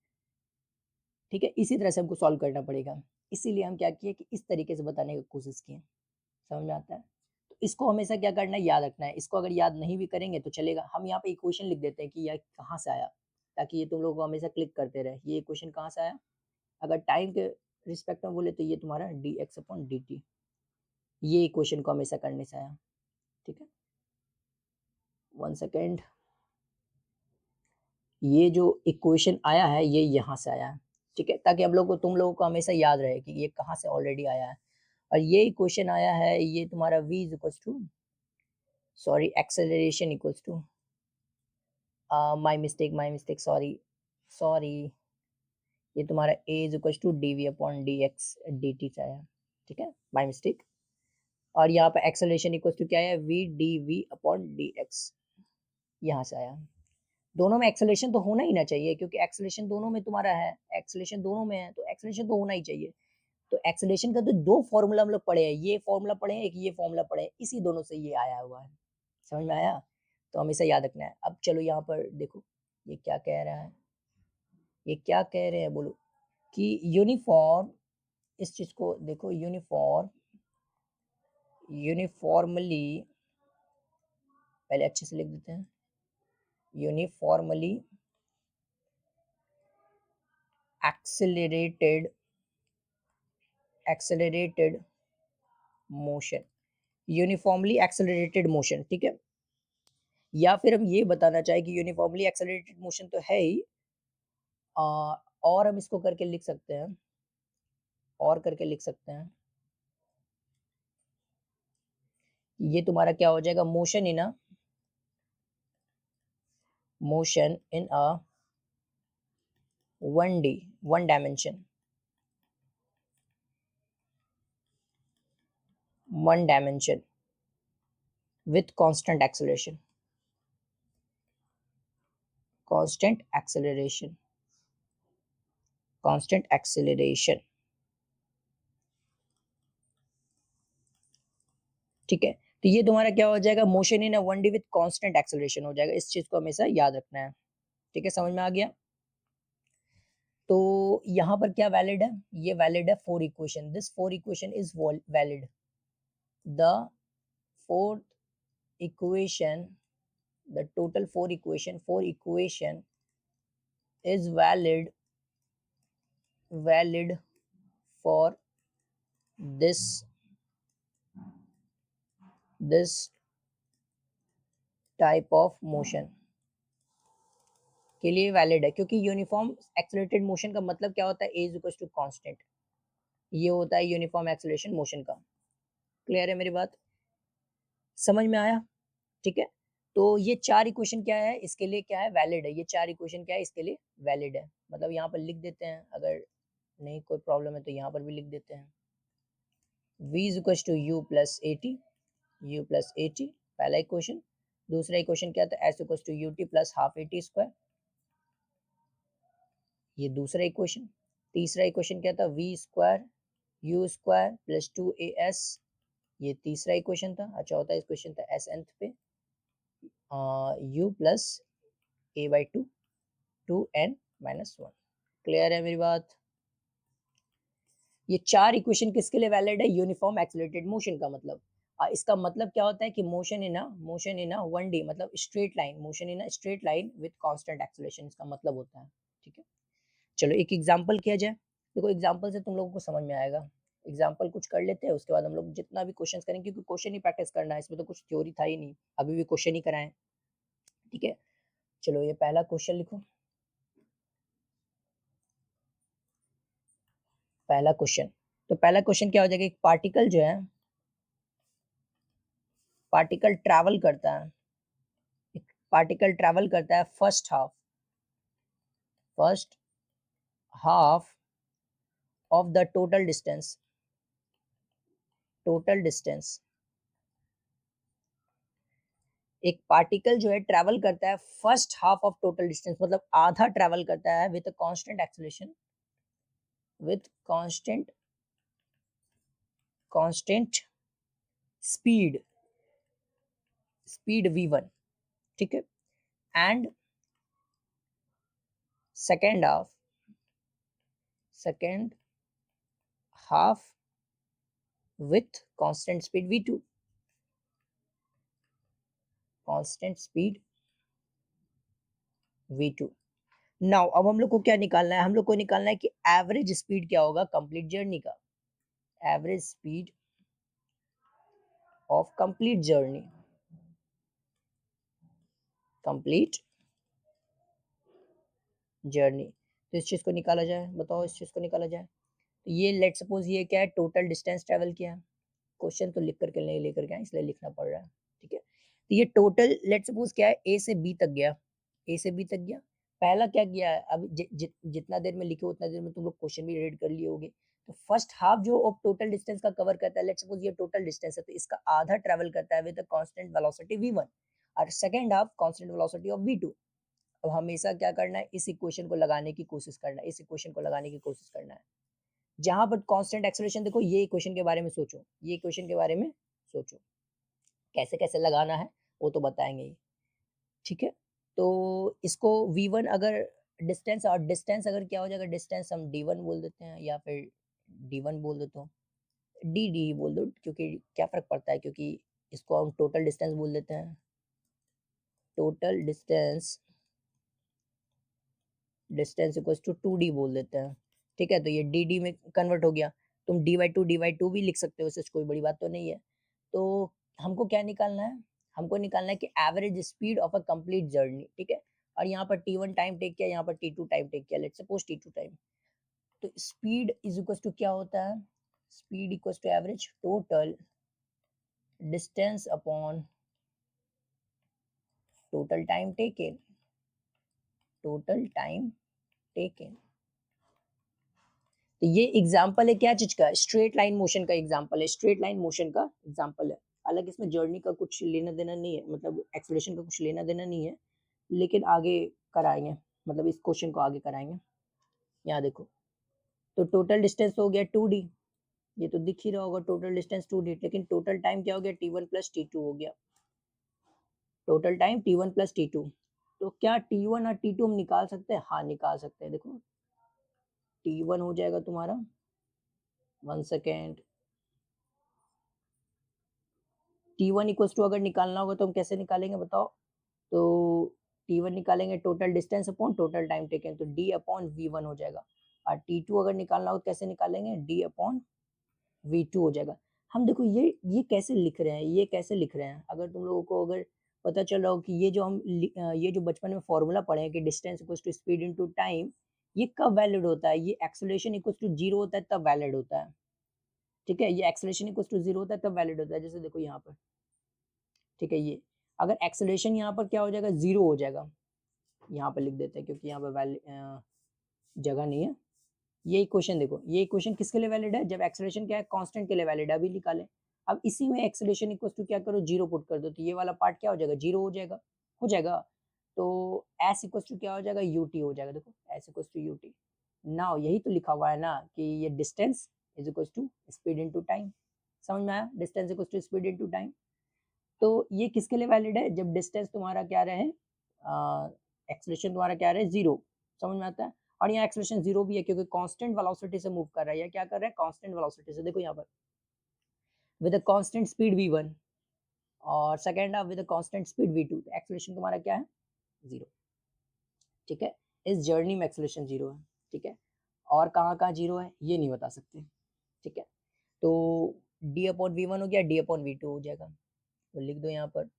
ठीक है, इसी तरह से हमको सॉल्व करना पड़ेगा। इसीलिए हम क्या किए कि इस तरीके से बताने की कोशिश किए। समझ में आता है? तो इसको हमेशा क्या करना है, याद रखना है। इसको अगर याद नहीं भी करेंगे तो चलेगा, हम यहाँ पे इक्वेशन लिख देते हैं कि यह कहाँ से आया, ताकि ये तुम लोग को हमेशा क्लिक करते रहे, ये इक्वेशन कहाँ से आया। अगर टाइम के रिस्पेक्ट में बोले तो ये तुम्हारा D x upon d T, ये इक्वेशन को हमेशा करने से आया, ठीक है। 1 सेकेंड, ये जो इक्वेशन आया है ये यहाँ से आया है, ठीक है, ताकि हम लोग को, तुम लोगों को हमेशा याद रहे कि ये कहाँ से ऑलरेडी आया है। और ये इक्वेशन आया है, ये तुम्हारा v is equal to, sorry acceleration equals to, my mistake, sorry sorry, ये तुम्हारा a is equal to d v upon d x d t से आया, ठीक है, माय मिस्टेक। और यहाँ पे एक्सेलरेशन इक्वल टू क्या है, v d v upon d x, यहाँ से आया। दोनों में एक्सेलरेशन तो होना ही ना चाहिए, क्योंकि एक्सेलरेशन दोनों में तुम्हारा है, एक्सेलरेशन दोनों में है, तो एक्सेलरेशन तो होना ही चाहिए। तो एक्सेलरेशन का तो दो फॉर्मूला हम लोग पढ़े हैं, ये फॉर्मूला पढ़े हैं, एक ये फॉर्मूला पढ़े हैं, इसी दोनों से ये आया हुआ है। समझ में आया? तो हमेशा याद रखना है। अब चलो यहाँ पर देखो, ये क्या कह रहा है, ये क्या कह रहे हैं बोलो, कि यूनिफॉर्म, इस चीज को देखो, यूनिफॉर्मली, पहले अच्छे से लिख देते हैं, uniformly accelerated motion, uniformly accelerated motion, ठीक है। या फिर हम ये बताना चाहें कि यूनिफॉर्मली एक्सेलरेटेड मोशन तो है ही, और हम इसको करके लिख सकते हैं, और करके लिख सकते हैं, ये तुम्हारा क्या हो जाएगा, motion in a 1D, one dimension, one dimension with constant acceleration, constant acceleration, constant acceleration, ठीक है। तो ये तुम्हारा क्या हो जाएगा, motion in a 1D with constant acceleration हो जाएगा। इस चीज को हमेशा याद रखना है, ठीक है, समझ में आ गया। तो यहाँ पर क्या वैलिड है, ये वैलिड है four equation, this four equation is valid, the fourth equation, the total four equation is valid for this type of motion के लिए वैलिड है, क्योंकि यूनिफॉर्म एक्सेलरेटेड मोशन का मतलब क्या होता है, ए इज इक्वल टू कांस्टेंट, ये होता है यूनिफॉर्म एक्सेलरेशन मोशन का। क्लियर है मेरी बात, समझ में आया, ठीक है। तो ये चार इक्वेशन क्या है, इसके लिए क्या है, वैलिड है, ये चार इक्वेशन क्या है, इसके लिए वैलिड है। मतलब यहाँ पर लिख देते हैं, अगर नहीं कोई प्रॉब्लम है तो यहाँ पर भी लिख देते हैं, v is equal to u plus a t, पहला इक्वेशन। दूसरा इक्वेशन क्या था, s equal to u t plus half a t square, ये दूसरा इक्वेशन। तीसरा इक्वेशन क्या था, v square u square plus 2as, ये तीसरा इक्वेशन था। चौथा इक्वेशन था s nth पे u plus a by two 2n minus 1। Clear है मेरी बात, ये चार इक्वेशन किसके लिए वैलिड है, यूनिफॉर्म एक्सेलरेटेड मोशन का मतलब। इसका मतलब क्या होता है कि मोशन इन अ 1D, मतलब straight line, motion in a straight line with constant acceleration, इसका मतलब होता है, ठीक है। चलो एक एग्जांपल किया जाए, देखो एग्जांपल से तुम लोगों को समझ में आएगा। एग्जांपल कुछ कर लेते हैं, उसके बाद हम लोग जितना भी क्वेश्चंस करेंगे, क्योंकि क्वेश्चन ही प्रैक्टिस करना है, इसमें तो कुछ थ्योरी था ही नहीं, अभी भी क्वेश्चन ही कराएं, ठीक है। चलो ये पहला क्वेश्चन लिखो, पहला क्वेश्चन। तो पहला क्वेश्चन क्या हो जाएगा, एक पार्टिकल जो है, पार्टिकल ट्रैवल करता है, पार्टिकल ट्रैवल करता है first half of the total distance. एक पार्टिकल जो है ट्रैवल करता है first half of total distance, मतलब आधा ट्रैवल करता है with constant acceleration, with constant speed v1, ठीक है। And second half with constant speed v2, constant speed v2। Now अब हम लोग को क्या निकालना है, हम लोग को निकालना है कि एवरेज स्पीड क्या होगा कंप्लीट जर्नी का, average speed of complete journey, complete journey. तो इस चीज को निकाला जाए, बताओ इस चीज को निकाला जाए। तो ये लेट सपोज ये क्या है, टोटल डिस्टेंस ट्रेवल किया है, क्वेश्चन तो लिख करके नहीं लेकर के आए, इसलिए लिखना पड़ रहा है, ठीक है। तो ये टोटल लेट सपोज क्या है, ए से बी तक गया, ए से बी तक गया। पहला क्या किया है, अब जितना देर में लिखे उतना देर में तुम लोग क्वेश्चन भी रीड कर लिए होगे। तो फर्स्ट हाफ जो ऑफ टोटल डिस्टेंस का कवर करता है, लेट सपोज ये टोटल डिस्टेंस है, तो इसका आधा ट्रेवल करता है विद कांस्टेंट वेलोसिटी v1, और second half constant velocity of v2। अब हमेशा क्या करना है, इस इक्वेशन को लगाने की कोशिश करना है, इस इक्वेशन को लगाने की कोशिश करना है। जहां पर कांस्टेंट एक्सेलरेशन, देखो ये इक्वेशन के बारे में सोचो, ये इक्वेशन के बारे में सोचो, कैसे कैसे लगाना है वो तो बताएंगे ही, ठीक है। तो इसको v1 अगर डिस्टेंस, और डिस्टेंस अगर क्या हो जाएगा, डिस्टेंस हम d1 बोल देते हैं, या फिर d1 बोल देते हो, डी बोल दो, क्योंकि क्या फर्क पड़ता है, क्योंकि इसको हम टोटल डिस्टेंस बोल देते हैं, total distance equals to 2d बोल देते हैं, ठीक है। तो ये डी में कन्वर्ट हो गया, तुम dy2 भी लिख सकते हो, इससे कोई बड़ी बात तो नहीं है। तो हमको क्या निकालना है, हमको निकालना है कि average speed of a complete journey, ठीक है। और यहाँ पर T1 टाइम टेक किया, यहाँ पर T2 टाइम टेक किया, लेट्स सपोज T2 टाइम। तो स्पीड इज इक्वल टू क्या होता है, speed equal to average total distance upon total time taken, total time taken. तो ये एग्जांपल है क्या चीज का, स्ट्रेट लाइन मोशन का एग्जांपल है, स्ट्रेट लाइन मोशन का एग्जांपल है। हालांकि इसमें जर्नी का कुछ लेना देना नहीं है, मतलब एक्सेलरेशन का कुछ लेना देना नहीं है, लेकिन आगे कराएंगे, मतलब इस क्वेश्चन को आगे कराएंगे। यहाँ देखो, तो टोटल डिस्टेंस हो गया 2d, ये तो दिख ही रहा होगा, टोटल डिस्टेंस 2d, लेकिन टोटल टाइम क्या हो गया, T1 प्लस T2 हो गया, total time T1 plus T2। तो क्या T1 और T2 हम निकाल सकते हैं, हाँ निकाल सकते हैं। देखो T1 हो जाएगा तुम्हारा, 1 सेकेंड, T1 इक्वल्स टू अगर निकालना होगा तो हम कैसे निकालेंगे बताओ, तो T1 निकालेंगे total distance upon total time taken, तो D अपॉन V1 हो जाएगा। और T2 अगर निकालना हो तो कैसे निकालेंगे, D अपॉन V2 हो जाएगा। हम देखो ये कैसे लिख रहे हैं, ये कैसे लिख रहे हैं, अगर तुम लोगों को अगर पता चल रहा हो कि ये जो हम ये जो बचपन में फॉर्मूला पढ़े हैं कि distance equals to speed into time, ये कब वैलिड होता है, ये एक्सेलरेशन इक्वल्स टू 0 होता है तब वैलिड होता है, ठीक है। ये एक्सेलरेशन इक्वल्स टू 0 होता है तब वैलिड होता है। जैसे देखो यहाँ पर, ठीक है, ये अगर एक्सेलरेशन यहाँ पर क्या हो जाएगा, 0 हो जाएगा, यहाँ पर लिख देते हैं क्योंकि यहाँ पर जगह नहीं है। ये इक्वेशन देखो, ये इक्वेशन किसके लिए वैलिड है, जब एक्सेलरेशन क्या है, कांस्टेंट के लिए वैलिड है, अभी निकालें। अब इसी में एक्सेलरेशन इक्वल टू क्या करो, 0 पुट कर दो, तो ये वाला पार्ट क्या हो जाएगा, 0 हो जाएगा, हो जाएगा। तो एस इक्वल टू क्या हो जाएगा, यूटी हो जाएगा। देखो s equal to u t, now यही तो लिखा हुआ है ना कि ये distance is equal to speed into time. समझ में आया, distance equal to speed into time. तो ये किसके लिए वैलिड है, जब डिस्टेंस तुम्हारा क्या रहे, एक्सेलरेशन तुम्हारा क्या रहे, 0। समझ में आता है। और यहाँ एक्सेलरेशन 0 भी है क्योंकि कांस्टेंट वेलोसिटी से मूव कर रहा है, या क्या कर रहा है, कांस्टेंट वेलोसिटी से। देखो यहाँ पर with a constant speed v1 और second half with a constant speed v2, तो एक्सेलरेशन तुम्हारा क्या है, 0, ठीक है। इस जर्नी में एक्सेलरेशन 0 है, ठीक है। और कहाँ कहाँ 0 है ये नहीं बता सकते, ठीक है। तो d अपॉन v1 हो गया, d अपॉन v2 हो जाएगा, तो लिख दो यहाँ पर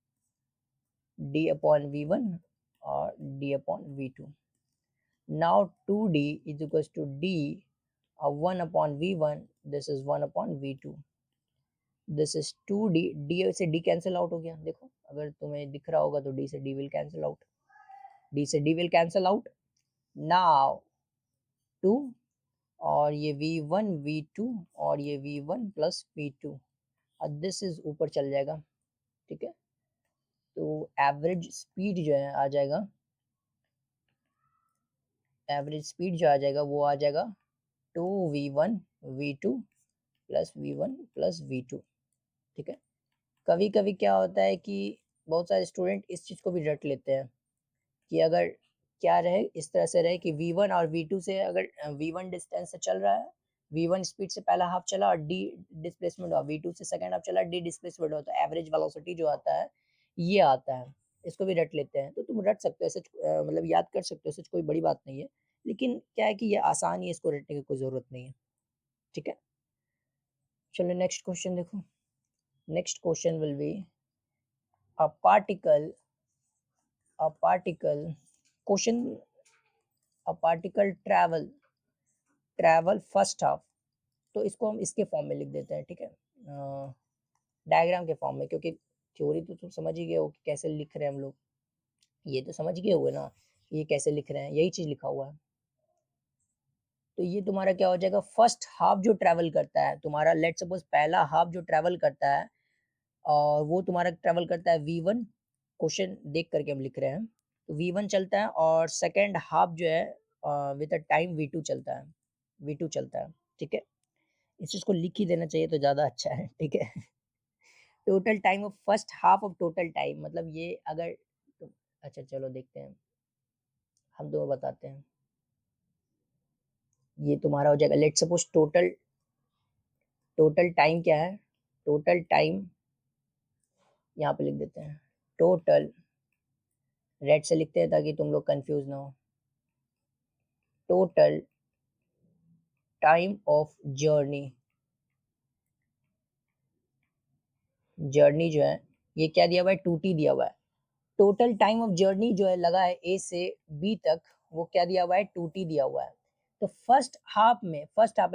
d अपॉन v1 और d upon v2। Now 2d is equals to d 1 upon v1, this is 1 upon v2, this is 2d, d से d कैंसिल आउट हो गया। देखो अगर तुम्हें दिख रहा होगा तो d से d will cancel out, d से d will cancel out। now 2 और ये v1 v2 और ये v1 प्लस v2, और दिस इज ऊपर चल जाएगा, ठीक है। तो एवरेज स्पीड जो है आ जाएगा, एवरेज स्पीड जो आ जाएगा वो आ जाएगा 2v1 v2 plus v1 plus v2, ठीक है। कभी कभी क्या होता है कि बहुत सारे स्टूडेंट इस चीज़ को भी रट लेते हैं कि अगर क्या रहे, इस तरह से रहे कि v1 और v2 से, अगर v1 डिस्टेंस से चल रहा है, v1 स्पीड से पहला हाफ चला और d डिस्प्लेसमेंट हुआ, v2 से सेकंड हाफ चला, d डिस्प्लेसमेंट हुआ, तो एवरेज वेलोसिटी जो आता है ये आता है। इसको भी रट लेते हैं, तो तुम रट सकते हो, ऐसे मतलब याद कर सकते हो, ऐसे कोई बड़ी बात नहीं है। लेकिन क्या है कि ये आसान ही है, इसको रटने की कोई ज़रूरत नहीं है, ठीक है। चलो नेक्स्ट क्वेश्चन देखो। Next question will be a particle a particle question, a particle travel first half, तो इसको हम इसके फॉर्म में लिख देते हैं, ठीक है, डायग्राम के फॉर्म में, क्योंकि थ्योरी तो तुम समझ ही गए हो कि कैसे लिख रहे हैं हम लोग, ये तो समझ गए होगे ना ये कैसे लिख रहे हैं, यही चीज लिखा हुआ है। तो ये तुम्हारा क्या हो जाएगा, फर्स्ट हाफ जो ट्रेवल करता है तुम्हारा, लेट सपोज पहला हाफ जो ट्रेवल करता है और वो तुम्हारा ट्रेवल करता है v1, क्वेश्चन देख करके हम लिख रहे हैं, तो v1 चलता है, और सेकेंड हाफ जो है विद अ टाइम v2 चलता है, v2 चलता है, ठीक है। इस चीज को लिख ही देना चाहिए तो ज़्यादा अच्छा है, ठीक है। Total time of first half of total time, मतलब ये अगर अच्छा चलो देखते हैं, हम तुम्हें बताते हैं। ये तुम्हारा हो जाएगा, let suppose total total time क्या है, टोटल टाइम यहाँ पे लिख देते हैं, टोटल रेड से लिखते हैं ताकि तुम लोग कंफ्यूज ना हो, total time of journey, journey जो है ये क्या दिया हुआ है, 2t दिया हुआ है। टोटल टाइम ऑफ जर्नी जो है लगा है ए से बी तक, वो क्या दिया हुआ है, 2t दिया हुआ है। तो फर्स्ट हाफ में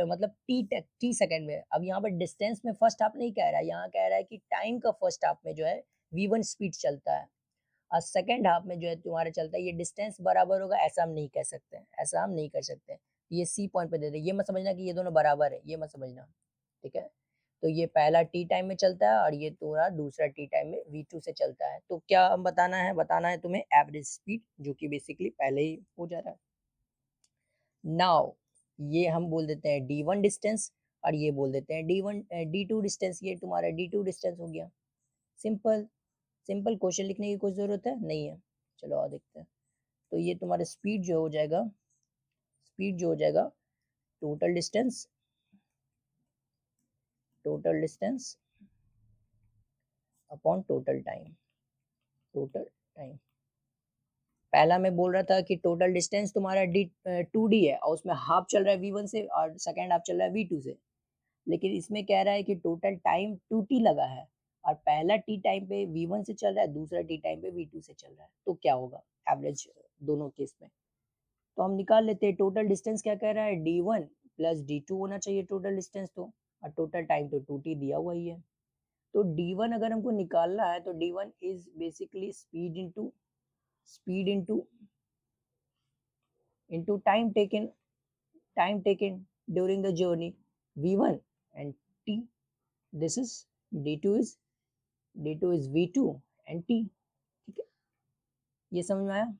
मतलब टी सेकंड में, अब यहाँ पर डिस्टेंस में फर्स्ट हाफ नहीं कह रहा है, यहाँ कह रहा है कि टाइम का फर्स्ट हाफ में जो है v1 स्पीड चलता है, और सेकंड हाफ में जो है तुम्हारा चलता है, ये डिस्टेंस बराबर होगा ऐसा हम नहीं कह सकते हैं, ऐसा हम नहीं कर सकते। ये सी पॉइंट पे दे दे, ये मत समझना कि ये दोनों बराबर है, ये मत समझना, ठीक है। तो ये पहला टी टाइम में चलता है और ये तुम्हारा दूसरा टी टाइम में v2 से चलता है। तो क्या हम बताना है तुम्हें एवरेज स्पीड, जो कि बेसिकली पहले ही हो जा रहा है। नाउ ये हम बोल देते हैं d1 डिस्टेंस और ये बोल देते हैं d2 डिस्टेंस, ये तुम्हारा d2 डिस्टेंस हो गया। सिंपल सिंपल क्वेश्चन लिखने की कोई ज़रूरत है नहीं है। चलो और देखते हैं। तो ये तुम्हारा स्पीड जो हो जाएगा total distance upon total time. पहला मैं बोल रहा था कि टोटल डिस्टेंस तुम्हारा टू डी है और उसमें हाफ चल रहा है v1 से और सेकेंड हाफ चल रहा है v2 से, लेकिन इसमें कह रहा है कि टोटल टाइम 2t लगा है और पहला टी टाइम पे v1 से चल रहा है, दूसरा टी टाइम पे v2 से चल रहा है। तो क्या होगा एवरेज दोनों केस में? तो हम निकाल लेते हैं। टोटल डिस्टेंस क्या कह रहा है, d1 प्लस d2 होना चाहिए टोटल डिस्टेंस, तो और टोटल टाइम तो 2t दिया हुआ ही है। तो d1 अगर हमको निकालना है तो d1 is basically speed into time taken during the journey v1 and t, this is d2 is v2 and t, ठीक है। ये समझ में आया?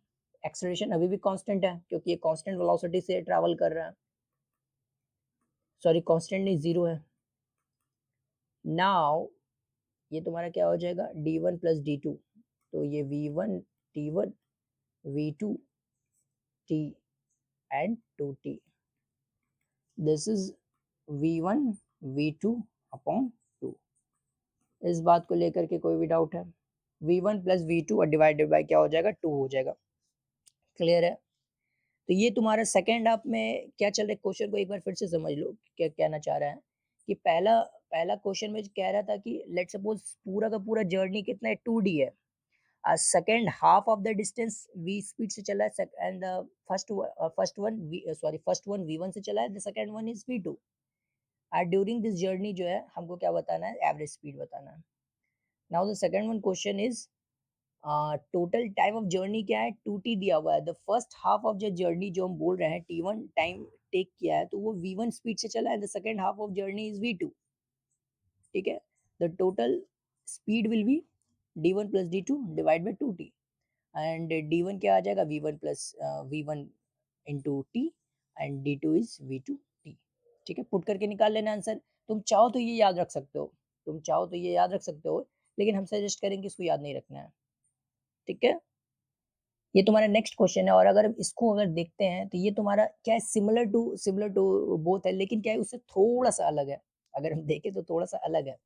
एक्सेलरेशन अभी भी कांस्टेंट है क्योंकि ये कांस्टेंट वेलोसिटी से ट्रैवल कर रहा है, सॉरी कांस्टेंट नहीं, जीरो है। नाउ ये तुम्हारा क्या हो जाएगा, d1 प्लस d2, तो ये v1 t1 v2 t and 2t, this is v1 v2 upon 2। इस बात को लेकर के कोई भी डाउट है? v1 प्लस v2 और डिवाइडेड बाय क्या हो जाएगा, 2 हो जाएगा। क्लियर है? तो ये तुम्हारा सेकेंड हाफ में क्या चल रहा है, क्वेश्चन को एक बार फिर से समझ लो क्या कहना चाह रहा है। कि पहला पहला क्वेश्चन में कह रहा था कि लेट सपोज पूरा का पूरा जर्नी कितना है, 2d है, second half of the distance v speed से चला है एंड फर्स्ट वन v1 से चला है, the second one is v2। और ड्यूरिंग दिस जर्नी जो है हमको क्या बताना है, एवरेज स्पीड बताना है। Now the second one question is total time of journey क्या है, 2t दिया हुआ है। The first half of the journey जो हम बोल रहे हैं t1 टाइम टेक किया है, तो वो v1 स्पीड से चला है, the second half of journey is v2, ठीक है। The total speed will be d1 plus d2 divide by 2t, and d1 क्या आ जाएगा, v1 plus v1 into T and d2 is v2 t, ठीक है। पुट करके निकाल लेना आंसर। तुम चाहो तो ये याद रख सकते हो, लेकिन हम सजेस्ट करेंगे इसको याद नहीं रखना है, ठीक है। ये तुम्हारा नेक्स्ट क्वेश्चन है, और अगर इसको अगर देखते हैं तो ये तुम्हारा क्या है, सिमिलर टू बोथ है, लेकिन क्या है उससे थोड़ा सा अलग है। अगर हम देखें तो थोड़ा सा अलग है।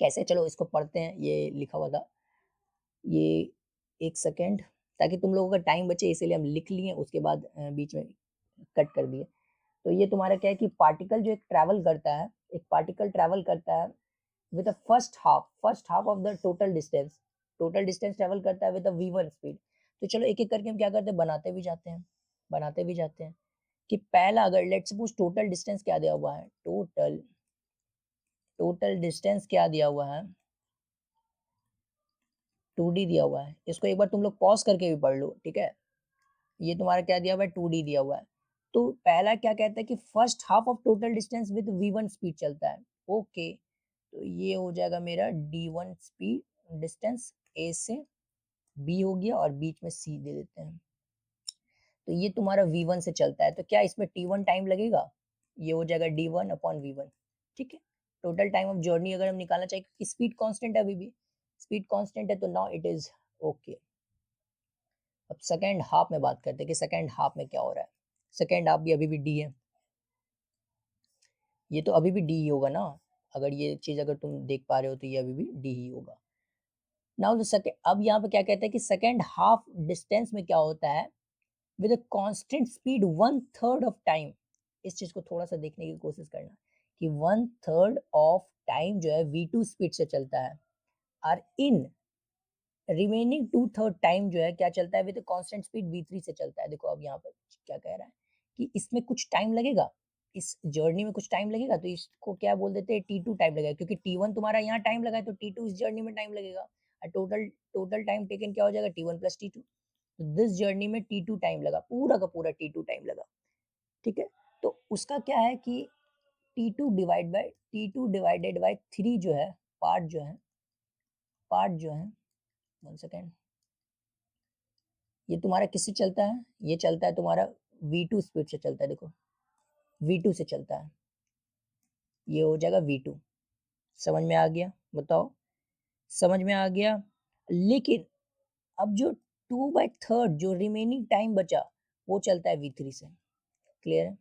कैसे, चलो इसको पढ़ते हैं। ये लिखा हुआ था, ये एक सेकेंड, ताकि तुम लोगों का टाइम बचे इसलिए हम लिख लिए, उसके बाद बीच में कट कर दिए। तो ये तुम्हारा क्या है कि पार्टिकल जो एक पार्टिकल ट्रैवल करता है with the first half of the total distance travel करता है विद द v1 स्पीड। तो चलो एक एक करके हम क्या करते हैं, बनाते भी जाते हैं कि पहला, अगर लेट्स सपोज टोटल डिस्टेंस क्या दिया हुआ है, टोटल डिस्टेंस क्या दिया हुआ है, 2d दिया हुआ है। इसको एक बार तुम लोग पॉज करके भी पढ़ लो, ठीक है। ये तुम्हारा क्या दिया हुआ है, 2d दिया हुआ है। तो पहला क्या कहता है कि first half of total distance with v1 speed चलता है, ओके। तो ये हो जाएगा मेरा d1 स्पीड डिस्टेंस a से b हो गया, और बीच में c दे देते हैं। तो ये तुम्हारा v1 से चलता है, तो क्या इसमें t1 टाइम लगेगा, ये हो जाएगा d1 अपॉन v1, ठीक है। टोटल टाइम ऑफ जर्नी अगर हम निकालना चाहें, क्योंकि स्पीड कांस्टेंट है, अभी भी स्पीड कांस्टेंट है, तो नाउ इट इज ओके। अब सेकेंड हाफ में बात करते हैं कि सेकेंड हाफ में क्या हो रहा है। सेकेंड हाफ भी अभी भी डी है, ये तो अभी भी डी ही होगा ना। अगर ये चीज अगर तुम देख पा रहे हो तो ये अभी भी डी ही होगा। नाउ द सेकेंड, अब यहाँ पे क्या कहते हैं कि सेकेंड हाफ डिस्टेंस में क्या होता है, with a constant speed 1/3 of time. इस चीज को थोड़ा सा देखने की कोशिश करना कि 1/3 ऑफ टाइम जो है v2 स्पीड से चलता है, आर इन रिमेनिंग 2/3 टाइम जो है क्या चलता है विद कांस्टेंट स्पीड v3 से चलता है। देखो अब यहाँ पर क्या कह रहा है कि इसमें कुछ टाइम लगेगा, इस जर्नी में कुछ टाइम लगेगा, तो इसको क्या बोल देते हैं t2 टाइम लगेगा, क्योंकि t1 तुम्हारा यहाँ टाइम लगा है तो t2 इस जर्नी में टाइम लगेगा, और टोटल टोटल टाइम टेकन क्या हो जाएगा t1 प्लस t2। तो दिस जर्नी में t2 टाइम लगा, पूरा का पूरा t2 टाइम लगा, ठीक है। तो उसका क्या है कि t2 डिवाइडेड बाय 3 जो है, पार्ट जो है 1 सेकेंड, ये तुम्हारा किससे चलता है, ये चलता है तुम्हारा v2 स्पीड से चलता है। देखो v2 से चलता है, ये हो जाएगा v2। समझ में आ गया? बताओ, समझ में आ गया? लेकिन अब जो 2/3 जो रिमेनिंग टाइम बचा वो चलता है v3 से। क्लियर है?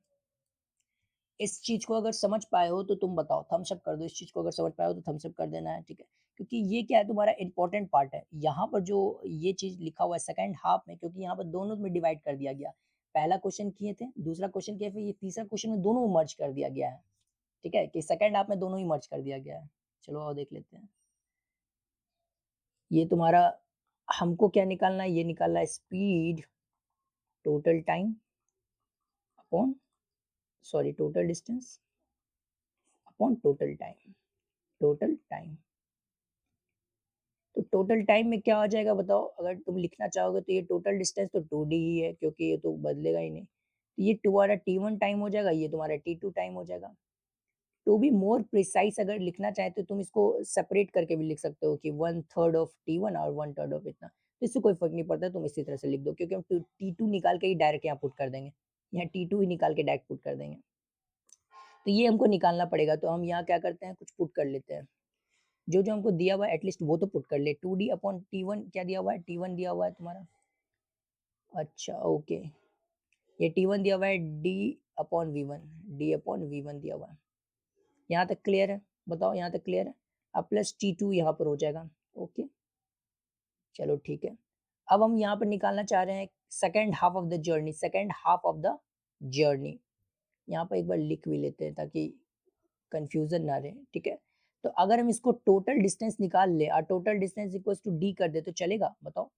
इस चीज को अगर समझ पाए हो तो तुम बताओ, थम्स अप कर दो। इस चीज को अगर समझ पाए हो तो थम्स अप कर देना है, ठीक है। क्योंकि ये क्या है, तुम्हारा इंपॉर्टेंट पार्ट है। यहाँ पर जो ये चीज लिखा हुआ है सेकंड हाफ में, क्योंकि यहाँ पर दोनों में डिवाइड कर दिया गया। पहला क्वेश्चन किए थे, दूसरा क्वेश्चन किया, फिर ये तीसरा क्वेश्चन में दोनों मर्ज कर दिया गया है, ठीक है, कि सेकंड हाफ में दोनों ही मर्ज कर दिया गया है। चलो और देख लेते हैं। ये तुम्हारा हमको क्या निकालना है, ये निकालना है speed total time upon, sorry, total distance upon total time, total time. तो टोटल टाइम में क्या आ जाएगा बताओ, अगर तुम लिखना चाहोगे तो ये टोटल डिस्टेंस तो 2d ही है, क्योंकि ये तो बदलेगा ही नहीं। तो ये तुम्हारा t1 टाइम हो जाएगा, ये तुम्हारा t2 टाइम हो जाएगा। तो भी मोर प्रिसाइज अगर लिखना चाहे तो तुम इसको सेपरेट करके भी लिख सकते हो कि 1/3 ऑफ t1 और 1/3 ऑफ इतना, तो इससे कोई फर्क नहीं पड़ता, तुम इसी तरह से लिख दो, क्योंकि हम t2 निकाल के ही डायरेक्ट यहाँ पुट कर देंगे, यहाँ t2 ही निकाल के डायरेक्ट पुट कर देंगे। तो ये हमको निकालना पड़ेगा, तो हम यहाँ क्या करते हैं, कुछ पुट कर लेते हैं। जो जो हमको दिया हुआ है एटलीस्ट वो तो पुट कर ले। 2d अपॉन t1 क्या दिया हुआ है, t1 दिया हुआ है तुम्हारा, अच्छा ओके, ये t1 दिया हुआ है, d अपॉन v1 दिया हुआ है। यहाँ तक क्लियर है? बताओ यहाँ तक क्लियर है? अब प्लस t2 यहाँ पर हो जाएगा, ओके चलो ठीक है। अब हम यहाँ पर निकालना चाह रहे हैं second half of the journey, second half of the journey. यहाँ पर एक बार लिख भी लेते हैं ताकि कंफ्यूजन ना रहे, ठीक है। तो अगर हम इसको टोटल डिस्टेंस निकाल ले और total distance equals to d कर दे तो चलेगा? बताओ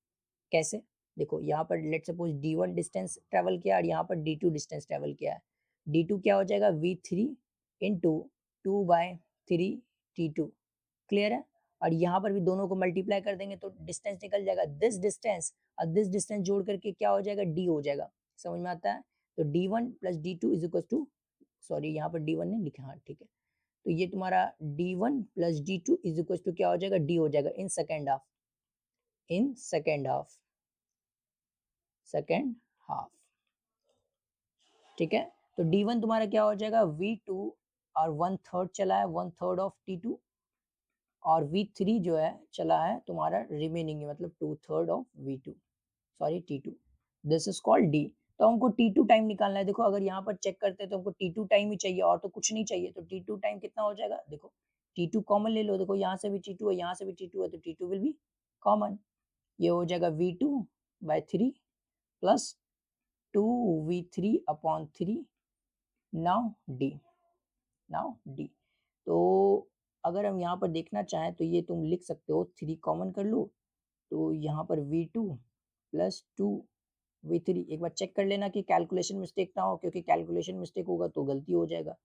कैसे। देखो यहाँ पर let suppose d1 distance travel किया और यहाँ पर d2 डिस्टेंस ट्रेवल किया है। d2 क्या हो जाएगा, v3 इंटू 2/3 t2। क्लियर है? और यहाँ पर भी दोनों को मल्टीप्लाई कर देंगे तो डिस्टेंस निकल जाएगा, दिस डिस्टेंस और दिस डिस्टेंस जोड़ करके क्या हो जाएगा, d हो जाएगा। समझ में आता है? तो d1 plus d2 is equal to, sorry यहाँ पर d1 नहीं लिखा, हाँ ठीक है, तो ये तुम्हारा d1 plus d2 is equal to क्या हो जाएगा, d हो जाएगा in second half, in second half, second half, ठीक है। तो d1 तुम्हारा क्या हो जाएगा, v2 और 1/3 चला है, 1/3 ऑफ t2, और v3 जो है चला है तुम्हारा रिमेनिंग, मतलब 2/3 of v2, sorry t2, this is called d। तो हमको t2 टाइम निकालना है। देखो अगर यहाँ पर चेक करते हैं तो हमको t2 टाइम ही चाहिए और तो कुछ नहीं चाहिए। तो t2 टाइम कितना हो जाएगा, देखो t2 कॉमन ले लो, देखो यहाँ से भी t2 है, यहाँ से भी t2 है, तो t2 विल बी कॉमन, ये हो जाएगा v2/3 plus 2v3 upon 3, now d, now d। तो अगर हम यहाँ पर देखना चाहें तो ये तुम लिख सकते हो, 3 कॉमन कर लो, तो यहाँ पर v2 प्लस 2v3, एक बार चेक कर लेना कि कैलकुलेशन मिस्टेक ना हो, क्योंकि कैलकुलेशन मिस्टेक होगा तो गलती हो जाएगा।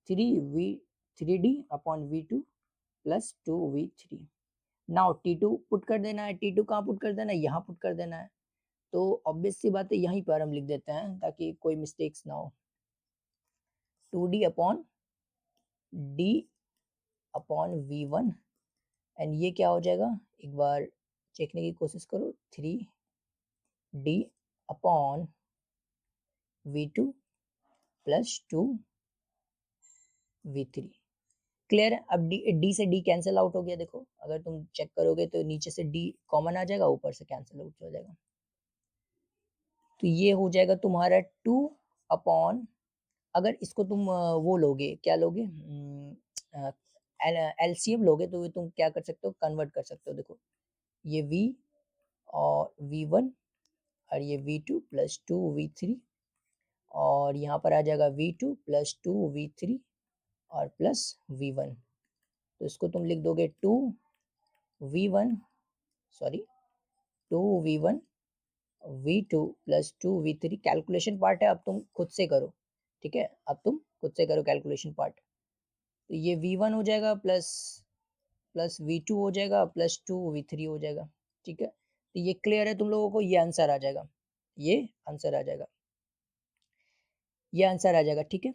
3d upon v2 plus 2v3। Now t2 put कर देना है, t2 कहाँ पुट कर देना है, यहाँ पुट कर देना है। तो ऑब्वियस सी बात है यहीं पर हम लिख देते हैं ताकि कोई मिस्टेक्स ना हो। 2d upon d upon v1, and ये क्या हो जाएगा, एक बार देखने की कोशिश करो, 3d upon v2 plus 2v3। Clear है? अब d से d कैंसिल आउट हो गया। देखो अगर तुम चेक करोगे तो नीचे से d कॉमन आ जाएगा, ऊपर से कैंसिल आउट हो जाएगा। तो ये हो जाएगा तुम्हारा 2 अपॉन, अगर इसको तुम वो लोगे, क्या लोगे, एलसीएम लोगे तो तुम क्या कर सकते हो, कन्वर्ट कर सकते हो। देखो ये v और v1 और ये v2 प्लस 2v3, और यहाँ पर आ जाएगा v2 प्लस 2v3 और प्लस v1। तो इसको तुम लिख दोगे 2 v1 sorry 2v1 v2 plus 2v3 calculation part है, अब तुम खुद से करो, ठीक है, अब तुम खुद से करो कैलकुलेशन पार्ट। तो ये v1 हो जाएगा प्लस प्लस v2 हो जाएगा प्लस 2v3 हो जाएगा, ठीक है। तो ये क्लियर है तुम लोगों को, ये आंसर आ जाएगा, ये आंसर आ जाएगा, ये आंसर आ जाएगा, ठीक है।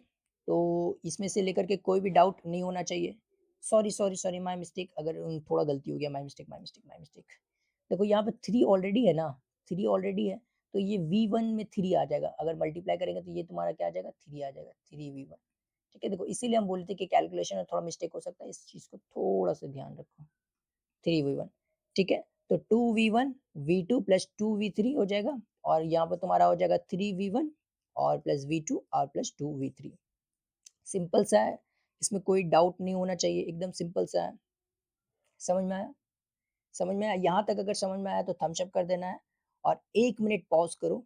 तो इसमें से लेकर के कोई भी डाउट नहीं होना चाहिए। Sorry sorry sorry, my mistake, अगर थोड़ा गलती हो गया, my mistake my mistake my mistake. देखो यहाँ पे 3 ऑलरेडी है ना, 3 ऑलरेडी है, तो ये v1 में 3 आ जाएगा, अगर मल्टीप्लाई करेंगे तो ये तुम्हारा क्या आ जाएगा, 3 आ जाएगा, 3v1, ठीक है। देखो इसीलिए हम बोलते हैं कि कैलकुलेशन में थोड़ा मिस्टेक हो सकता है, इस चीज़ को थोड़ा सा ध्यान रखो। 3v1, ठीक है। तो 2v1 v2 प्लस 2v3 हो जाएगा, और यहाँ पर तुम्हारा हो जाएगा 3v1 और प्लस v2 और प्लस 2v3। सिंपल सा है, इसमें कोई डाउट नहीं होना चाहिए, एकदम सिंपल सा है। समझ में आया? समझ में आया? यहाँ तक अगर समझ में आया तो थम्स अप कर देना है, और 1 मिनट पॉज़ करो,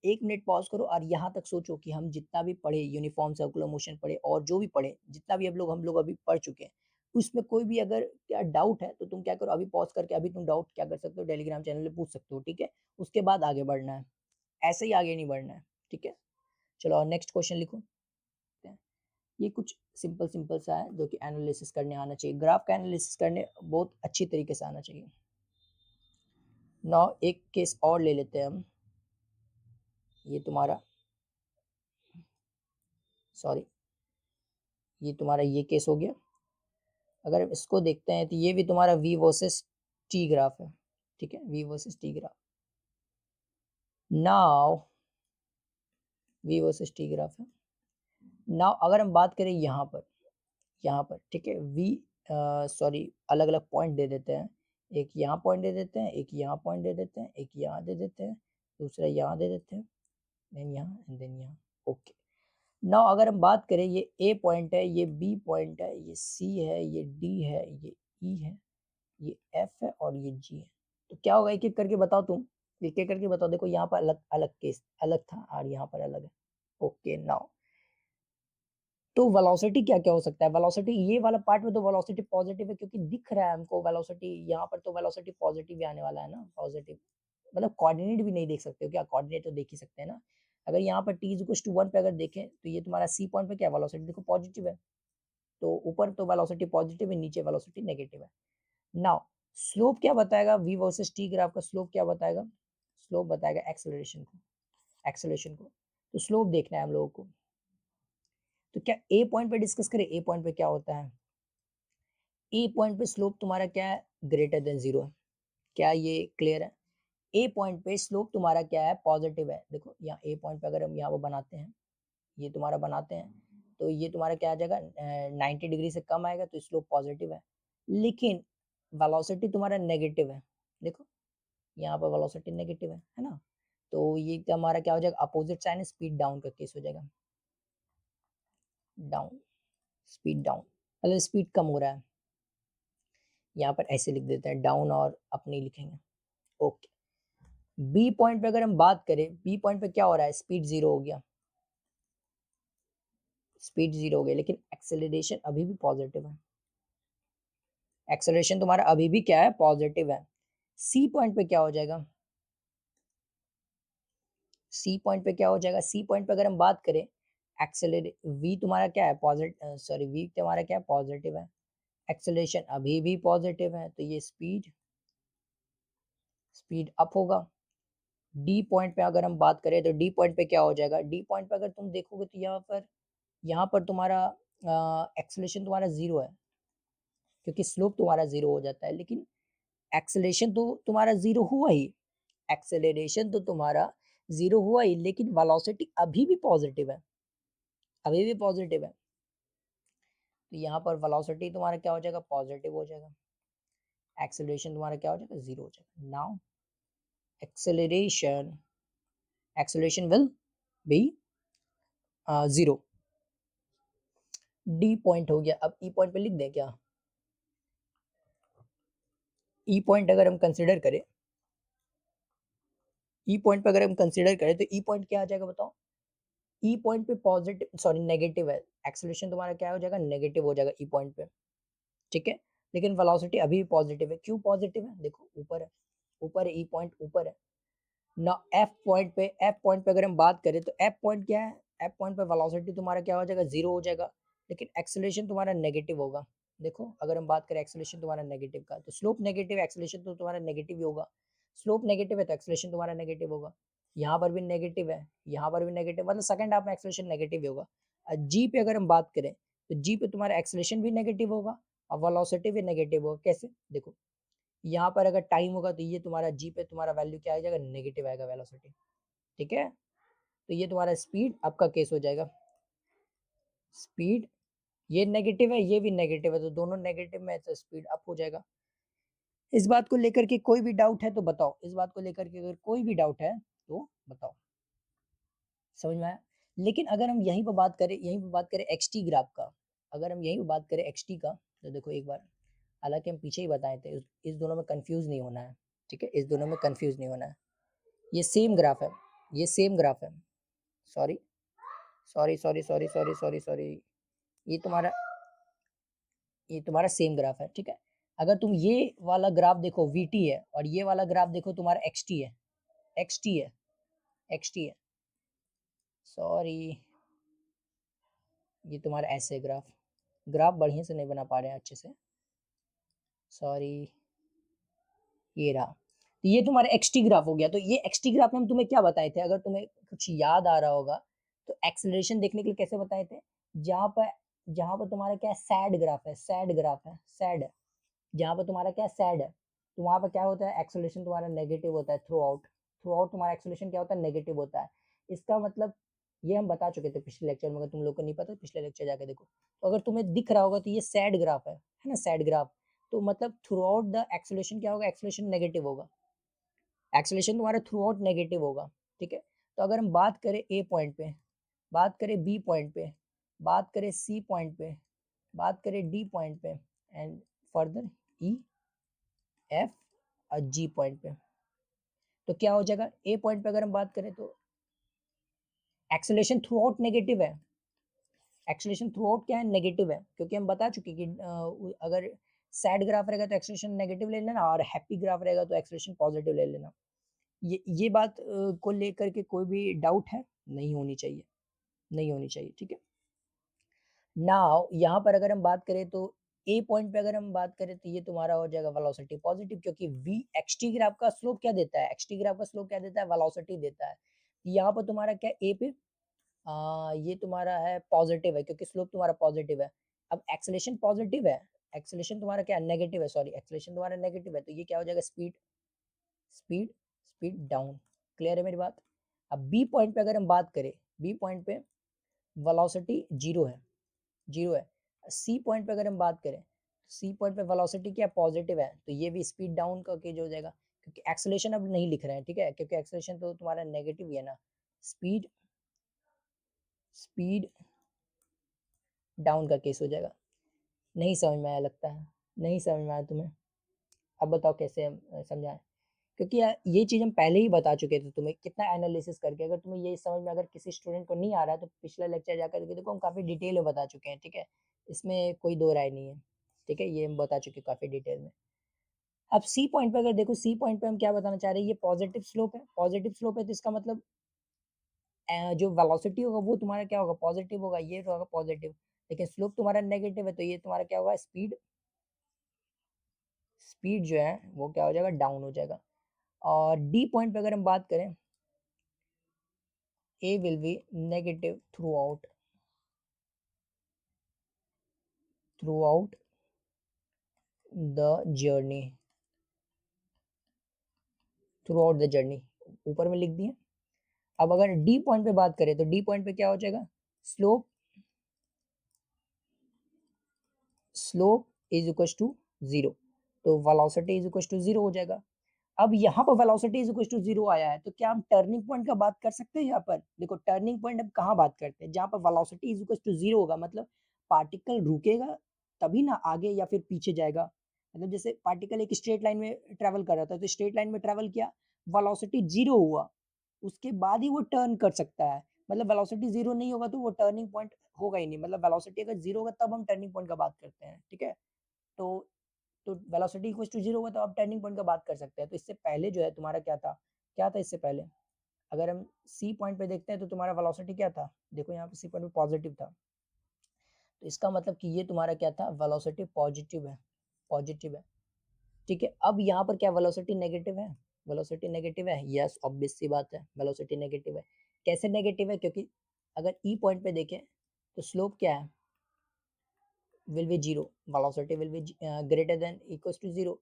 1 मिनट पॉज़ करो और यहाँ तक सोचो कि हम जितना भी पढ़े, यूनिफ़ॉर्म सर्कुलर मोशन पढ़े और जो भी पढ़े, जितना भी हम लोग अभी पढ़ चुके हैं, उसमें कोई भी अगर क्या डाउट है तो तुम क्या करो, अभी पॉज़ करके अभी तुम डाउट क्या कर सकते हो, टेलीग्राम चैनल पे पूछ सकते हो, ठीक है? उसके बाद आगे बढ़ना है, ऐसे ही आगे नहीं बढ़ना है, ठीक है? चलो और नेक्स्ट क्वेश्चन लिखो। ये कुछ सिंपल सिंपल सा है जो कि एनालिसिस करने आना चाहिए, ग्राफ का एनालिसिस करने बहुत अच्छी तरीके से आना चाहिए। नाउ एक केस और ले लेते हैं हम, ये तुम्हारा सॉरी ये तुम्हारा ये केस हो गया। अगर हम इसको देखते हैं तो ये भी तुम्हारा v वर्सेस t ग्राफ है, ठीक है, v versus t graph. Now v versus t graph है। नाउ अगर हम बात करें यहाँ पर ठीक है, v सॉरी अलग अलग पॉइंट दे देते हैं, एक यहाँ पॉइंट दे देते हैं, एक यहाँ पॉइंट दे देते हैं, एक यहाँ दे देते हैं, दूसरा यहाँ दे देते हैं, देन यहाँ एंड देन यहाँ, ओके। नाउ अगर हम बात करें, ये ए पॉइंट है, ये बी पॉइंट है, ये सी है, ये डी है, ये ई है, ये एफ है और ये जी है। तो क्या होगा, एक एक करके बताओ तुम, एक एक करके बताओ। देखो यहाँ पर अलग अलग केस अलग था और यहाँ पर अलग है, ओके। नाउ तो वेलोसिटी क्या क्या हो सकता है, वेलोसिटी ये वाला पार्ट में तो वेलोसिटी पॉजिटिव है, क्योंकि दिख रहा है हमको वेलोसिटी, यहाँ पर तो वेलोसिटी पॉजिटिव ही आने वाला है ना, पॉजिटिव। मतलब कोऑर्डिनेट भी नहीं देख सकते हो क्या, कोऑर्डिनेट तो देख ही सकते हैं ना। अगर यहाँ पर t इक्वल्स टू 1 पे अगर देखें तो ये तुम्हारा सी पॉइंट पे क्या वेलोसिटी देखो पॉजिटिव है, तो ऊपर तो वेलोसिटी पॉजिटिव है, नीचे वेलोसिटी नेगेटिव है। नाउ स्लोप क्या बताएगा, v वर्सेस t ग्राफ का स्लोप क्या बताएगा, स्लोप बताएगा एक्सेलरेशन को, एक्सेलरेशन को। तो स्लोप देखना है हम लोगों को। तो क्या ए पॉइंट पे डिस्कस करें, ए पॉइंट पे क्या होता है, ए पॉइंट पे स्लोप तुम्हारा क्या है, ग्रेटर देन 0 है, क्या ये क्लियर है? ए पॉइंट पे स्लोप तुम्हारा क्या है, पॉजिटिव है। देखो यहाँ ए पॉइंट पे अगर हम यहाँ वो बनाते हैं, ये तुम्हारा बनाते हैं, तो ये तुम्हारा क्या आ जाएगा, 90 डिग्री से कम आएगा तो स्लोप पॉजिटिव है। लेकिन वेलोसिटी तुम्हारा नेगेटिव है, देखो यहाँ पर वेलोसिटी नेगेटिव है ना, तो ये हमारा क्या हो जाएगा, अपोजिट साइन, स्पीड डाउन का केस हो जाएगा, डाउन, स्पीड डाउन, मतलब स्पीड कम हो रहा है। यहाँ पर ऐसे लिख देते हैं डाउन और अपनी लिखेंगे, ओके। बी पॉइंट पे अगर हम बात करें, बी पॉइंट पे क्या हो रहा है, स्पीड 0 हो गया, स्पीड 0 हो गया, लेकिन एक्सेलरेशन अभी भी पॉजिटिव है, एक्सेलरेशन तुम्हारा अभी भी क्या है, पॉजिटिव है। सी पॉइंट पे क्या हो जाएगा, सी पॉइंट पे क्या हो जाएगा, सी पॉइंट पे अगर हम बात करें, एक्सेलरेट वी तुम्हारा क्या है, पॉजिटिव, सॉरी वी तुम्हारा क्या है, पॉजिटिव है, एक्सेलरेशन अभी भी पॉजिटिव है, तो ये स्पीड, स्पीड अप होगा। डी पॉइंट पे अगर हम बात करें तो डी पॉइंट पे क्या हो जाएगा, डी पॉइंट पे अगर तुम देखोगे तो यहाँ पर तुम्हारा एक्सेलरेशन तुम्हारा 0 है, क्योंकि स्लोप तुम्हारा 0 हो जाता है, लेकिन एक्सेलरेशन तो तुम्हारा 0 हुआ ही, एक्सेलरेशन तो तुम्हारा 0 हुआ ही, लेकिन वेलोसिटी अभी भी पॉजिटिव है, अभी भी पॉजिटिव है। तो यहाँ पर वेलोसिटी तुम्हारा क्या हो जाएगा, पॉजिटिव हो जाएगा, एक्सेलरेशन तुम्हारा क्या हो जाएगा, 0 हो जाएगा। Now acceleration, acceleration will be 0। D point हो गया, अब ई पॉइंट पे लिख दें क्या, ई पॉइंट अगर हम कंसिडर करें, ई पॉइंट पे अगर हम कंसिडर करें तो ई पॉइंट क्या आ जाएगा बताओ, ई पॉइंट पे पॉजिटिव सॉरी नेगेटिव है, एक्सेलरेशन तुम्हारा क्या हो जाएगा, नेगेटिव हो जाएगा ई पॉइंट पे, ठीक है। लेकिन वेलोसिटी अभी भी पॉजिटिव है। क्यों पॉजिटिव है? देखो ऊपर है, ऊपर ई पॉइंट ऊपर है ना। एफ पॉइंट पे अगर हम बात करें तो एफ पॉइंट क्या है? एफ पॉइंट पे वेलोसिटी तुम्हारा क्या हो जाएगा? जीरो हो जाएगा, लेकिन एक्सेलरेशन तुम्हारा नेगेटिव होगा। देखो अगर हम बात करें एक्सेलरेशन तुम्हारा नेगेटिव का, तो स्लोप नेगेटिव, एक्सेलरेशन तो तुम्हारा नेगेटिव ही होगा। स्लोप नेगेटिव है तो एक्सेलरेशन तुम्हारा नेगेटिव होगा। यहाँ पर भी नेगेटिव है, यहाँ पर भी नेगेटिव, मतलब सेकंड हाफ में एक्सेलरेशन नेगेटिव ही होगा। जी पे अगर हम बात करें तो जी पे तुम्हारा एक्सेलरेशन भी नेगेटिव होगा और वेलोसिटी भी नेगेटिव होगा। कैसे? देखो यहाँ पर अगर टाइम होगा तो ये तुम्हारा जी पे तुम्हारा वैल्यू क्या आ जाएगा? नेगेटिव आएगा वेलोसिटी। ठीक है, तो ये तुम्हारा स्पीड आपका केस हो जाएगा। स्पीड ये नेगेटिव है, ये भी नेगेटिव है, तो दोनों नेगेटिव में तो स्पीड अप हो जाएगा। इस बात को लेकर के कोई भी डाउट है तो बताओ। इस बात को लेकर के अगर कोई भी डाउट है तो बताओ। समझ में आया? लेकिन अगर हम यहीं पर बात करें एक्स टी ग्राफ का, अगर हम यहीं पर बात करें एक्स टी का, तो देखो एक बार, हालांकि हम पीछे ही बताए थे, इस दोनों में कंफ्यूज नहीं होना है। ठीक है, इस दोनों में कंफ्यूज नहीं होना है। ये सेम ग्राफ है, ये सेम ग्राफ है। Sorry sorry sorry sorry sorry sorry sorry, ये तुम्हारा ये तुम्हारा सेम ग्राफ है। ठीक है, अगर तुम ये वाला ग्राफ देखो वी टी है, और ये वाला ग्राफ देखो तुम्हारा एक्स टी है, एक्स टी है, एक्स टी है। सॉरी, ये तुम्हारा ऐसे ग्राफ, ग्राफ बढ़िया से नहीं बना पा रहे हैं अच्छे से, सॉरी। ये रहा, तो ये तुम्हारा एक्स टी ग्राफ हो गया। तो ये एक्स टी ग्राफ में हम तुम्हें क्या बताए थे, अगर तुम्हें कुछ याद आ रहा होगा तो एक्सेलरेशन देखने के लिए कैसे बताए थे? जहाँ पर तुम्हारा क्या है? सैड ग्राफ है, सैड ग्राफ है, सैड है। जहाँ पर तुम्हारा क्या है? सैड है, तो वहाँ पर क्या होता है? एक्सेलरेशन तुम्हारा नेगेटिव होता है थ्रू आउट तुम्हारा एक्सेलरेशन क्या होता है? नेगेटिव होता है। इसका मतलब ये हम बता चुके थे पिछले लेक्चर में, अगर तुम लोग को नहीं पता पिछले लेक्चर जाके देखो। तो अगर तुम्हें दिख रहा होगा तो ये सैड ग्राफ है ना, सैड ग्राफ। तो मतलब थ्रू आउट द एक्सेलरेशन क्या होगा? एक्सेलरेशन नेगेटिव होगा, एक्सेलरेशन तुम्हारा थ्रू आउट नेगेटिव होगा। ठीक है, तो अगर हम बात करें ए पॉइंट पे, बात करें बी पॉइंट पे, बात करें सी पॉइंट पे, बात करें डी पॉइंट पे, एंड फर्दर ई एफ और जी पॉइंट पे, तो क्या हो जाएगा? ए पॉइंट पे अगर हम बात करें तो एक्सेलरेशन थ्रू आउट नेगेटिव है। एक्सेलरेशन थ्रू आउट क्या है? नेगेटिव है, क्योंकि हम बता चुके कि अगर सैड ग्राफ रहेगा तो एक्सेलरेशन नेगेटिव ले लेना, और हैप्पी ग्राफ रहेगा तो एक्सेलरेशन पॉजिटिव ले लेना। ये बात को लेकर के कोई भी डाउट है? नहीं होनी चाहिए, नहीं होनी चाहिए। ठीक है, नाउ यहाँ पर अगर हम बात करें तो ए पॉइंट पे अगर हम बात करें तो ये तुम्हारा हो जाएगा वेलोसिटी पॉजिटिव, क्योंकि वी एक्स टी ग्राफ का स्लोप क्या देता है? एक्स टी ग्राफ का स्लोप क्या देता है? वेलोसिटी देता है। यहाँ पर तुम्हारा क्या ए पे ये तुम्हारा है पॉजिटिव है, क्योंकि स्लोप तुम्हारा पॉजिटिव है। अब एक्सेलरेशन पॉजिटिव है, एक्सेलरेशन तुम्हारा क्या नेगेटिव है, सॉरी एक्सेलरेशन तुम्हारा नेगेटिव है, तो ये क्या हो जाएगा? Speed speed speed down. Clear है मेरी बात? अब बी पॉइंट पे अगर हम बात करें, बी पॉइंट पे वेलोसिटी जीरो है, जीरो है। सी पॉइंट पे अगर हम बात करें, सी पॉइंट पे वेलोसिटी क्या पॉजिटिव है, तो ये भी स्पीड डाउन का केज हो जाएगा, क्योंकि एक्सेलरेशन अब नहीं लिख रहे हैं। ठीक है, क्योंकि एक्सेलरेशन तो तुम्हारा नेगेटिव ही है ना। स्पीड स्पीड डाउन का केस हो जाएगा। नहीं समझ में आया लगता है, नहीं समझ में आया तुम्हें? अब बताओ कैसे हम समझाएं, क्योंकि यार ये चीज़ हम पहले ही बता चुके थे तुम्हें, कितना एनालिसिस करके। अगर तुम्हें ये समझ में, अगर किसी स्टूडेंट को नहीं आ रहा है तो पिछला लेक्चर जाकर के देखो, हम काफ़ी डिटेल में बता चुके हैं। ठीक है, इसमें कोई दो राय नहीं है। ठीक है, ये हम बता चुके काफ़ी डिटेल में। अब सी पॉइंट पे अगर देखो, सी पॉइंट पे हम क्या बताना चाह रहे हैं? ये पॉजिटिव स्लोप है, पॉजिटिव स्लोप है, तो इसका मतलब जो वेलोसिटी होगा वो तुम्हारा क्या होगा? पॉजिटिव होगा, ये तो होगा पॉजिटिव। लेकिन स्लोप तुम्हारा नेगेटिव है, तो ये तुम्हारा क्या होगा? स्पीड स्पीड जो है वो क्या हो जाएगा? डाउन हो जाएगा। और डी पॉइंट पे अगर हम बात करें, A will be negative throughout the journey, throughout the journey, ऊपर में लिख दिए। अब अगर डी पॉइंट पे बात करें तो डी पॉइंट पे क्या हो जाएगा? Slope slope is equal to zero, तो velocity is equal to zero हो जाएगा। अब यहाँ पर velocity is equal to zero आया है, तो क्या हम टर्निंग पॉइंट का बात कर सकते हैं? यहाँ पर देखो, टर्निंग पॉइंट हम कहाँ बात करते हैं? जहाँ पर velocity is equal to zero होगा, मतलब पार्टिकल रुकेगा तभी ना आगे या फिर पीछे जाएगा। मतलब जैसे पार्टिकल एक स्ट्रेट लाइन में ट्रेवल कर रहा था, तो स्ट्रेट लाइन में ट्रेवल किया, वेलोसिटी जीरो हुआ, उसके बाद ही वो टर्न कर सकता है। मतलब वेलोसिटी जीरो नहीं होगा तो वो टर्निंग पॉइंट होगा ही नहीं। मतलब वेलोसिटी अगर जीरो होगा तब हम टर्निंग पॉइंट का बात करते हैं। ठीक है, तो तो वेलोसिटी इक्वल टू 0 हुआ, तो अब टर्निंग पॉइंट का बात कर सकते हैं। तो इससे पहले जो है तुम्हारा क्या था इससे पहले? अगर हम सी पॉइंट पे देखते हैं तो तुम्हारा वेलोसिटी क्या था? देखो यहाँ पे सी पॉइंट पे पॉजिटिव था, तो इसका मतलब कि ये तुम्हारा क्या था? वेलोसिटी पॉजिटिव है, पॉजिटिव है। ठीक है, अब यहाँ पर क्या वेलोसिटी नेगेटिव है? वेलोसिटी नेगेटिव है, यस ऑब्वियस सी बात है, वेलोसिटी नेगेटिव है। कैसे नेगेटिव है? क्योंकि अगर ई पॉइंट पे देखें तो स्लोप क्या है? Will be zero, velocity will be greater than equals to zero,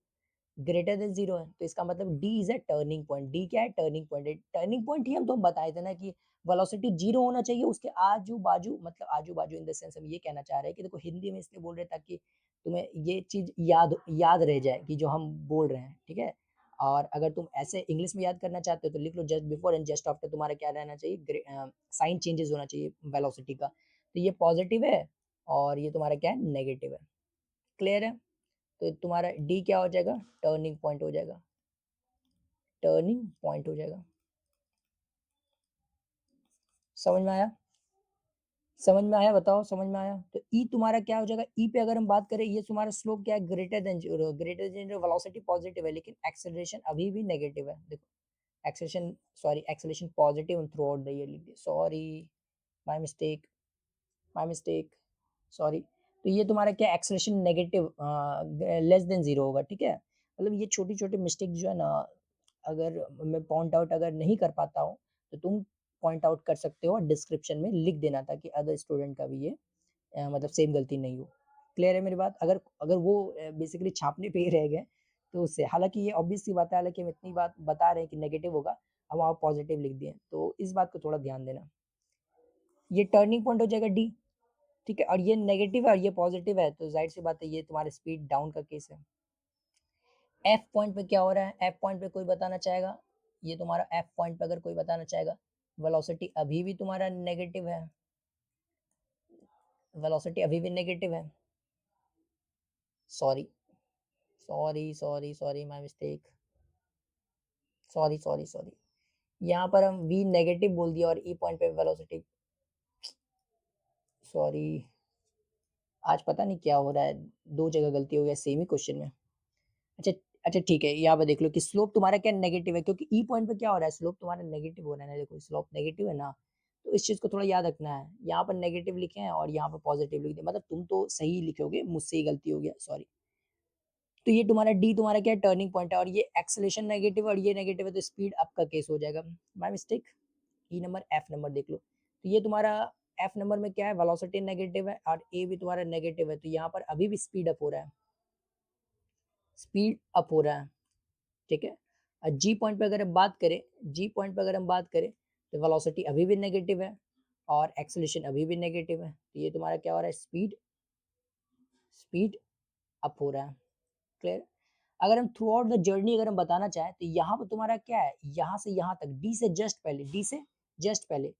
greater than zero है, तो इसका मतलब d is a turning point. D क्या है? टर्निंग पॉइंट है। टर्निंग पॉइंट ही हम तो बताए थे ना कि वेलोसिटी जीरो होना चाहिए, उसके आजू बाजू, मतलब आजू बाजू इन द सेंस हम ये कहना चाह रहे हैं कि देखो हिंदी में इसलिए बोल रहे हैं ताकि तुम्हें ये चीज याद याद रह जाए कि जो हम बोल रहे हैं, ठीक है। और अगर तुम ऐसे इंग्लिश में याद करना चाहते हो तो लिख लो just before and just after, तुम्हारा क्या रहना चाहिए? साइन चेंजेस होना चाहिए वेलोसिटी का। तो ये पॉजिटिव है और ये तुम्हारा क्या है? नेगेटिव है। क्लियर है? तो तुम्हारा डी क्या हो जाएगा? टर्निंग पॉइंट हो जाएगा, टर्निंग पॉइंट हो जाएगा। समझ में आया? समझ में आया? बताओ समझ में आया? तो ई तुम्हारा क्या हो जाएगा? ई पे अगर हम बात करें, ये तुम्हारा स्लोप क्या है? Greater than zero, greater than zero, velocity positive है लेकिन एक्सेलरेशन अभी भी नेगेटिव है। देखो acceleration, sorry acceleration positive through out the year लिख दिया, sorry my mistake, my mistake, sorry. तो ये तुम्हारा क्या? Acceleration negative less than zero होगा, ठीक है। मतलब ये छोटी छोटी मिस्टेक जो है ना, अगर मैं पॉइंट आउट अगर नहीं कर पाता हूँ तो तुम पॉइंट आउट कर सकते हो और डिस्क्रिप्शन में लिख देना ताकि अदर स्टूडेंट का भी ये मतलब सेम गलती नहीं हो। क्लियर है मेरी बात? अगर अगर वो बेसिकली छापने पे ही रह गए तो उससे, हालांकि ये ऑब्वियस सी बात है, हालांकि हम इतनी बात बता रहे हैं कि नेगेटिव होगा, हम वहाँ पॉजिटिव लिख दिए, तो इस बात को थोड़ा ध्यान देना। ये टर्निंग पॉइंट हो जाएगा डी, ठीक है। और ये नेगेटिव है और ये पॉजिटिव है, तो जाहिर सी बात है ये तुम्हारे स्पीड डाउन का केस है। एफ पॉइंट पे क्या हो रहा है? एफ पॉइंट पे कोई बताना चाहेगा? ये तुम्हारा एफ पॉइंट पे अगर कोई बताना चाहेगा, वेलोसिटी अभी भी तुम्हारा नेगेटिव है, वेलोसिटी अभी भी नेगेटिव है, sorry sorry sorry sorry my mistake, sorry sorry sorry. यहाँ पर हम v नेगेटिव बोल दिया और ई पॉइंट पे वेलोसिटी, सॉरी, आज पता नहीं क्या हो रहा है, दो जगह गलती हो गया सेम ही क्वेश्चन में। अच्छा, अच्छा ठीक है, यहाँ पर देख लो कि स्लोप तुम्हारा क्या नेगेटिव है, क्योंकि ई पॉइंट पे क्या हो रहा है? स्लोप तुम्हारा नेगेटिव हो रहा है ना, देखो स्लोप नेगेटिव है ना, तो इस चीज को थोड़ा याद रखना है। यहाँ पर नेगेटिव लिखे हैं और यहाँ पर पॉजिटिव लिख दिया, मतलब तुम तो सही लिखोगे, मुझसे ही गलती हो गया, सॉरी। तो ये तुम्हारा डी तुम्हारा क्या है? टर्निंग पॉइंट है, और ये एक्सेलरेशन नेगेटिव और ये नेगेटिव है, तो स्पीड अप का केस हो जाएगा। My mistake. E number, F number देख लो, तो ये तुम्हारा एफ नंबर में क्या है? वेलोसिटी नेगेटिव है और ए भी तुम्हारा नेगेटिव है, तो यहाँ पर अभी भी स्पीड अप हो रहा है, स्पीड अप हो रहा है, ठीक है। और जी पॉइंट पे अगर हम बात करें, जी पॉइंट पे अगर हम बात करें तो वेलोसिटी अभी भी नेगेटिव है और एक्सेलरेशन अभी भी नेगेटिव है, तो ये तुम्हारा क्या हो रहा है? स्पीड, स्पीड अप हो रहा है। क्लियर? अगर हम थ्रू आउट द जर्नी अगर हम बताना चाहें तो यहाँ पर तुम्हारा क्या है? यहाँ से यहाँ तक, डी से जस्ट पहले, डी से जस्ट पहले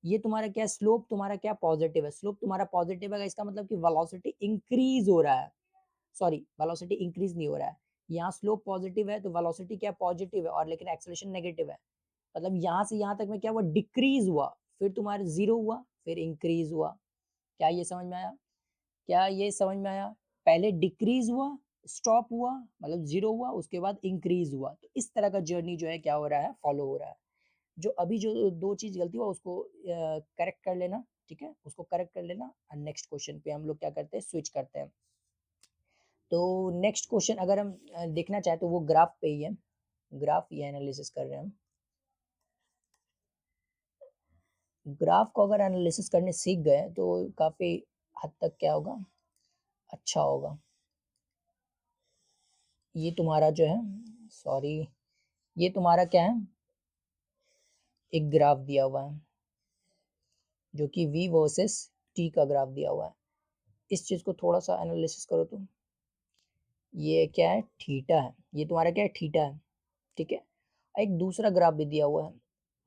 ये तुम्हारा क्या है? स्लोप तुम्हारा क्या? पॉजिटिव है। स्लोप तुम्हारा पॉजिटिव है, इसका मतलब कि वेलोसिटी इंक्रीज हो रहा है, सॉरी वेलोसिटी इंक्रीज नहीं हो रहा है। यहाँ स्लोप पॉजिटिव है तो वेलोसिटी क्या? पॉजिटिव है, और लेकिन एक्सेलरेशन नेगेटिव है, मतलब यहाँ से यहाँ तक में क्या हुआ? डिक्रीज हुआ, फिर तुम्हारे जीरो हुआ, फिर इंक्रीज हुआ। क्या ये समझ में आया? क्या ये समझ में आया? पहले डिक्रीज हुआ, स्टॉप हुआ, मतलब जीरो हुआ, उसके बाद इंक्रीज हुआ, तो इस तरह का जर्नी जो है क्या हो रहा है? फॉलो हो रहा है। जो अभी जो दो चीज गलती हुआ उसको करेक्ट कर लेना, ठीक है, उसको करेक्ट कर लेना, और नेक्स्ट क्वेश्चन पे हम लोग क्या करते हैं? स्विच करते हैं। तो नेक्स्ट क्वेश्चन अगर हम देखना चाहे तो वो ग्राफ पे ही है, ग्राफ ये एनालिसिस कर रहे हैं हम। ग्राफ को अगर एनालिसिस करने सीख गए तो काफी हद तक क्या होगा? अच्छा होगा। ये तुम्हारा जो है, सॉरी, ये तुम्हारा क्या है? एक ग्राफ दिया हुआ है जो कि v वर्सेस t का ग्राफ दिया हुआ है। इस चीज को थोड़ा सा एनालिसिस करो तो ये क्या है? थीटा है, ये तुम्हारा क्या है? थीटा है, ठीक है। एक दूसरा ग्राफ भी दिया हुआ है,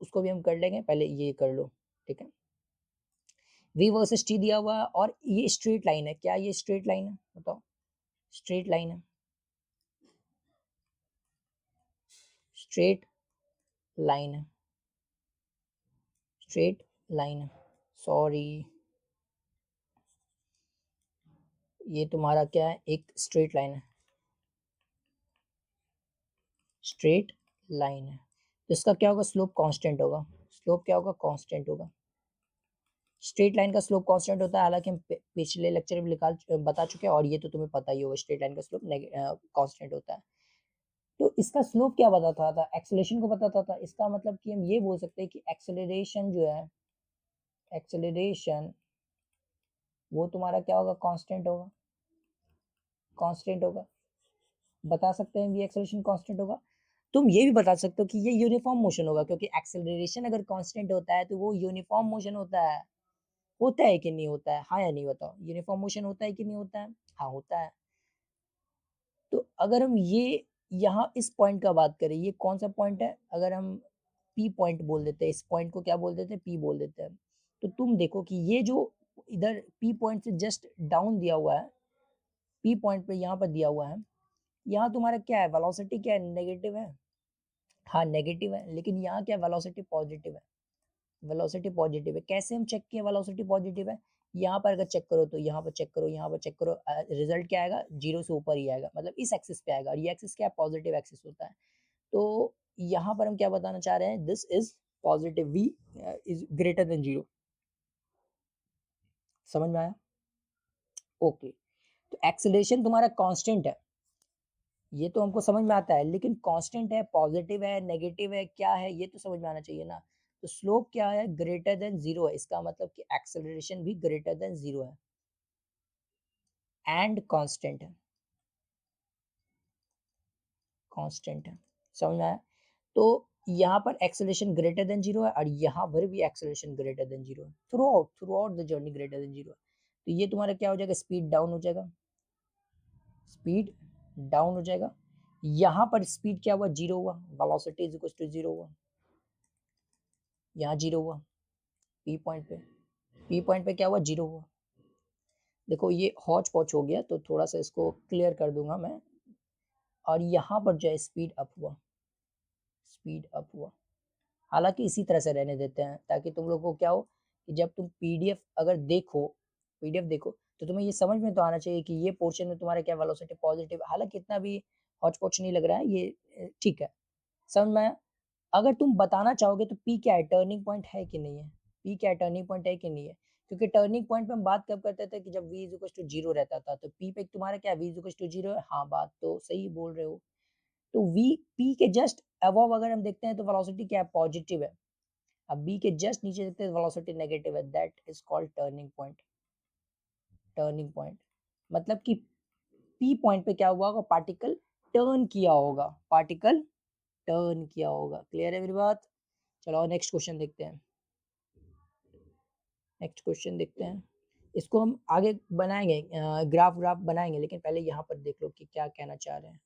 उसको भी हम कर लेंगे, पहले ये कर लो, ठीक है। v वर्सेस t दिया हुआ है और ये स्ट्रेट लाइन है, क्या ये स्ट्रेट लाइन है? बताओ, स्ट्रेट लाइन है, स्ट्रेट लाइन है, स्ट्रेट लाइन है, सॉरी, ये तुम्हारा क्या है? एक स्ट्रेट लाइन है, स्ट्रेट लाइन है तो इसका क्या होगा, स्लोप कांस्टेंट होगा। स्लोप क्या होगा, कांस्टेंट होगा। स्ट्रेट लाइन का स्लोप कांस्टेंट होता है, हालांकि हम पिछले लेक्चर में बता चुके हैं और ये तो तुम्हें पता ही होगा, स्ट्रेट लाइन का स्लोप कांस्टेंट होता है। तो इसका स्लोप क्या बताता था, एक्सेलरेशन को बताता था। इसका मतलब कि हम ये बोल सकते हैं कि एक्सेलरेशन जो है, एक्सेलरेशन वो तुम्हारा क्या होगा, कांस्टेंट होगा, कांस्टेंट होगा। बता सकते हैं भी एक्सेलरेशन कांस्टेंट होगा। तुम ये भी बता सकते हो कि ये यूनिफॉर्म मोशन होगा, क्योंकि एक्सेलरेशन अगर कांस्टेंट होता है तो वो यूनिफॉर्म मोशन होता है कि नहीं होता है, हाँ या नहीं बताओ, यूनिफॉर्म मोशन होता है कि नहीं होता है, हाँ होता है। तो अगर हम ये यहाँ इस पॉइंट का बात करें, ये कौन सा पॉइंट है, अगर हम पी पॉइंट बोल देते हैं, इस पॉइंट को क्या बोल देते हैं, पी बोल देते हैं। तो तुम देखो कि ये जो इधर पी पॉइंट से जस्ट डाउन दिया हुआ है, पी पॉइंट पे यहाँ पर दिया हुआ है, यहाँ तुम्हारा क्या है, वेलोसिटी क्या है, नेगेटिव है, हाँ नेगेटिव है, लेकिन यहाँ क्या वेलोसिटी पॉजिटिव है, वेलोसिटी पॉजिटिव है। कैसे हम चेक किए वेलोसिटी पॉजिटिव है, यहाँ पर अगर चेक करो तो यहाँ पर चेक करो, यहाँ पर चेक करो, रिजल्ट क्या आएगा, जीरो से ऊपर ही आएगा, मतलब इस एक्सिस पे आएगा, और ये एक्सिस क्या है, पॉजिटिव एक्सिस होता है। तो यहाँ पर हम क्या बताना चाह रहे हैं, this is positive, v is greater than zero. समझ में आया, ओके। तो एक्सेलरेशन तुम्हारा कांस्टेंट है, ये तो हमको समझ में आता है, लेकिन कांस्टेंट है, पॉजिटिव है, नेगेटिव है, क्या है, ये तो समझ में आना चाहिए ना। तो स्लोप क्या है, ग्रेटर देन जीरो है, इसका मतलब कि एक्सेलरेशन भी ग्रेटर देन जीरो है एंड कांस्टेंट है, कांस्टेंट है। समझ में आया। तो यहाँ पर एक्सेलरेशन ग्रेटर देन जीरो है और यहाँ पर भी एक्सेलरेशन ग्रेटर देन जीरो है, through out the journey greater than zero है। तो ये तुम्हारा क्या हो जाएगा, स्पीड डाउन हो जाएगा, स्पीड डाउन हो जाएगा। यहाँ पर स्पीड क्या हुआ, जीरो हुआ, velocity is equal to zero हुआ, यहाँ जीरो हुआ, पी पॉइंट पे, पी पॉइंट पे क्या हुआ, जीरो हुआ। देखो ये हौच पौच हो गया, तो थोड़ा सा इसको क्लियर कर दूंगा मैं। और यहाँ पर जो है स्पीड अप हुआ, स्पीड अप हुआ। हालांकि इसी तरह से रहने देते हैं, ताकि तुम लोग को क्या हो कि जब तुम पीडीएफ अगर देखो, पीडीएफ देखो, तो तुम्हें ये समझ में तो आना चाहिए कि ये पोर्शन में तुम्हारा क्या वेलोसिटी पॉजिटिव, हालांकि इतना भी हौच पौच नहीं लग रहा है ये, ठीक है, समझ में आया। अगर तुम बताना चाहोगे तो पी क्या है, टर्निंग पॉइंट है कि नहीं है, पी क्या है, टर्निंग पॉइंट है कि नहीं है। क्योंकि टर्निंग पॉइंट पे हम बात कब करते थे कि जब v इज टू जीरो रहता था, तो पी पे तुम्हारा क्या v इज टू जीरो है, हाँ बात तो सही बोल रहे हो। तो v p के जस्ट अबव अगर हम देखते हैं तो वेलोसिटी क्या है, पॉजिटिव है। अब b के जस्ट नीचे देखते हैं वेलोसिटी नेगेटिव है, that is called turning point. Turning point मतलब कि p पॉइंट पे क्या हुआ होगा, पार्टिकल टर्न किया होगा, पार्टिकल टर्न किया होगा। क्लियर है मेरी बात। चलो नेक्स्ट क्वेश्चन देखते हैं, नेक्स्ट क्वेश्चन देखते हैं। इसको हम आगे बनाएंगे, ग्राफ बनाएंगे, लेकिन पहले यहाँ पर देख लो कि क्या कहना चाह रहे हैं।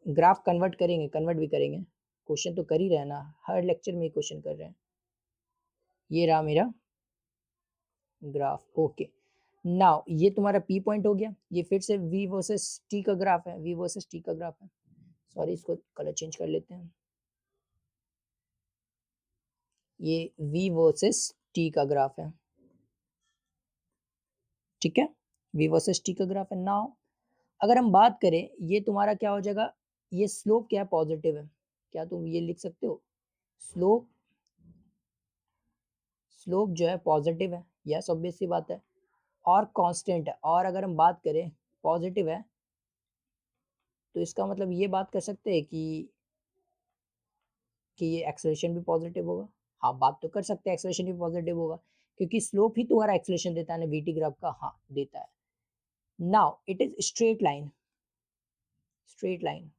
ग्राफ कन्वर्ट करेंगे, कन्वर्ट भी करेंगे, क्वेश्चन तो कर ही रहे हैं ना, हर लेक्चर में क्वेश्चन कर रहे हैं। ये रहा मेरा ग्राफ, ओके। नाउ ये तुम्हारा पी पॉइंट हो गया, ये फिर से v वर्सेस t का ग्राफ है, v वर्सेस t का ग्राफ है। सॉरी इसको कलर चेंज कर लेते हैं, ये v वर्सेस t का ग्राफ है, ठीक है, v वर्सेस t का ग्राफ है। नाउ अगर हम बात करें, ये तुम्हारा क्या हो जाएगा, ये स्लोप क्या है, पॉजिटिव है, क्या तुम ये लिख सकते हो, स्लोप, स्लोप जो है पॉजिटिव है, यस ऑब्वियस सी बात है, और कांस्टेंट है, और अगर हम बात करें पॉजिटिव है, तो इसका मतलब ये बात कर सकते हैं कि ये एक्सेलरेशन भी पॉजिटिव होगा। हाँ बात तो कर सकते हैं, एक्सेलरेशन भी पॉजिटिव होगा, क्योंकि स्लोप ही तुम्हारा एक्सेलरेशन देता है ना, वीटी ग्राफ का, हाँ देता है। Now it is straight line, straight line.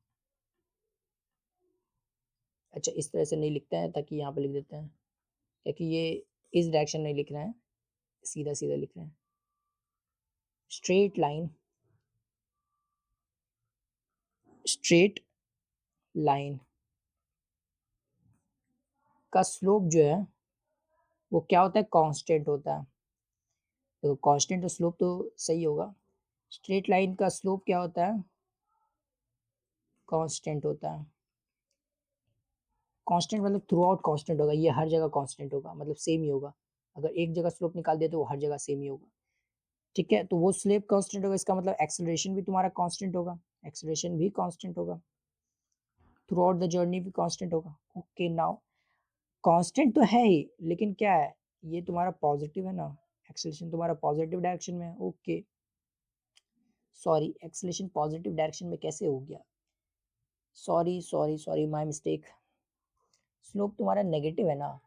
अच्छा इस तरह से नहीं लिखते हैं, ताकि यहाँ पे लिख देते हैं, क्योंकि ये इस डायरेक्शन नहीं लिख रहे हैं, सीधा सीधा लिख रहे हैं। स्ट्रेट लाइन, स्ट्रेट लाइन का स्लोप जो है वो क्या होता है, कांस्टेंट होता है। तो कांस्टेंट तो स्लोप तो सही होगा, स्ट्रेट लाइन का स्लोप क्या होता है, कांस्टेंट होता है। कांस्टेंट मतलब थ्रू आउट कांस्टेंट होगा, ये हर जगह कांस्टेंट होगा, मतलब सेम ही होगा। अगर एक जगह स्लोप निकाल दिया तो वो हर जगह सेम ही होगा, ठीक है। तो वो स्लोप कांस्टेंट होगा, इसका मतलब एक्सेलरेशन भी तुम्हारा कांस्टेंट होगा, एक्सेलरेशन भी कांस्टेंट होगा। थ्रू आउट द जर्नी भी कांस्टेंट होगा। ओके नाउ कांस्टेंट तो है ही, लेकिन क्या है, ये तुम्हारा पॉजिटिव है ना, एक्सेलरेशन तुम्हारा पॉजिटिव डायरेक्शन में है। Okay sorry, acceleration positive direction में कैसे हो गया, sorry sorry sorry my mistake. Slope तुम्हारा नेगेटिव है ना,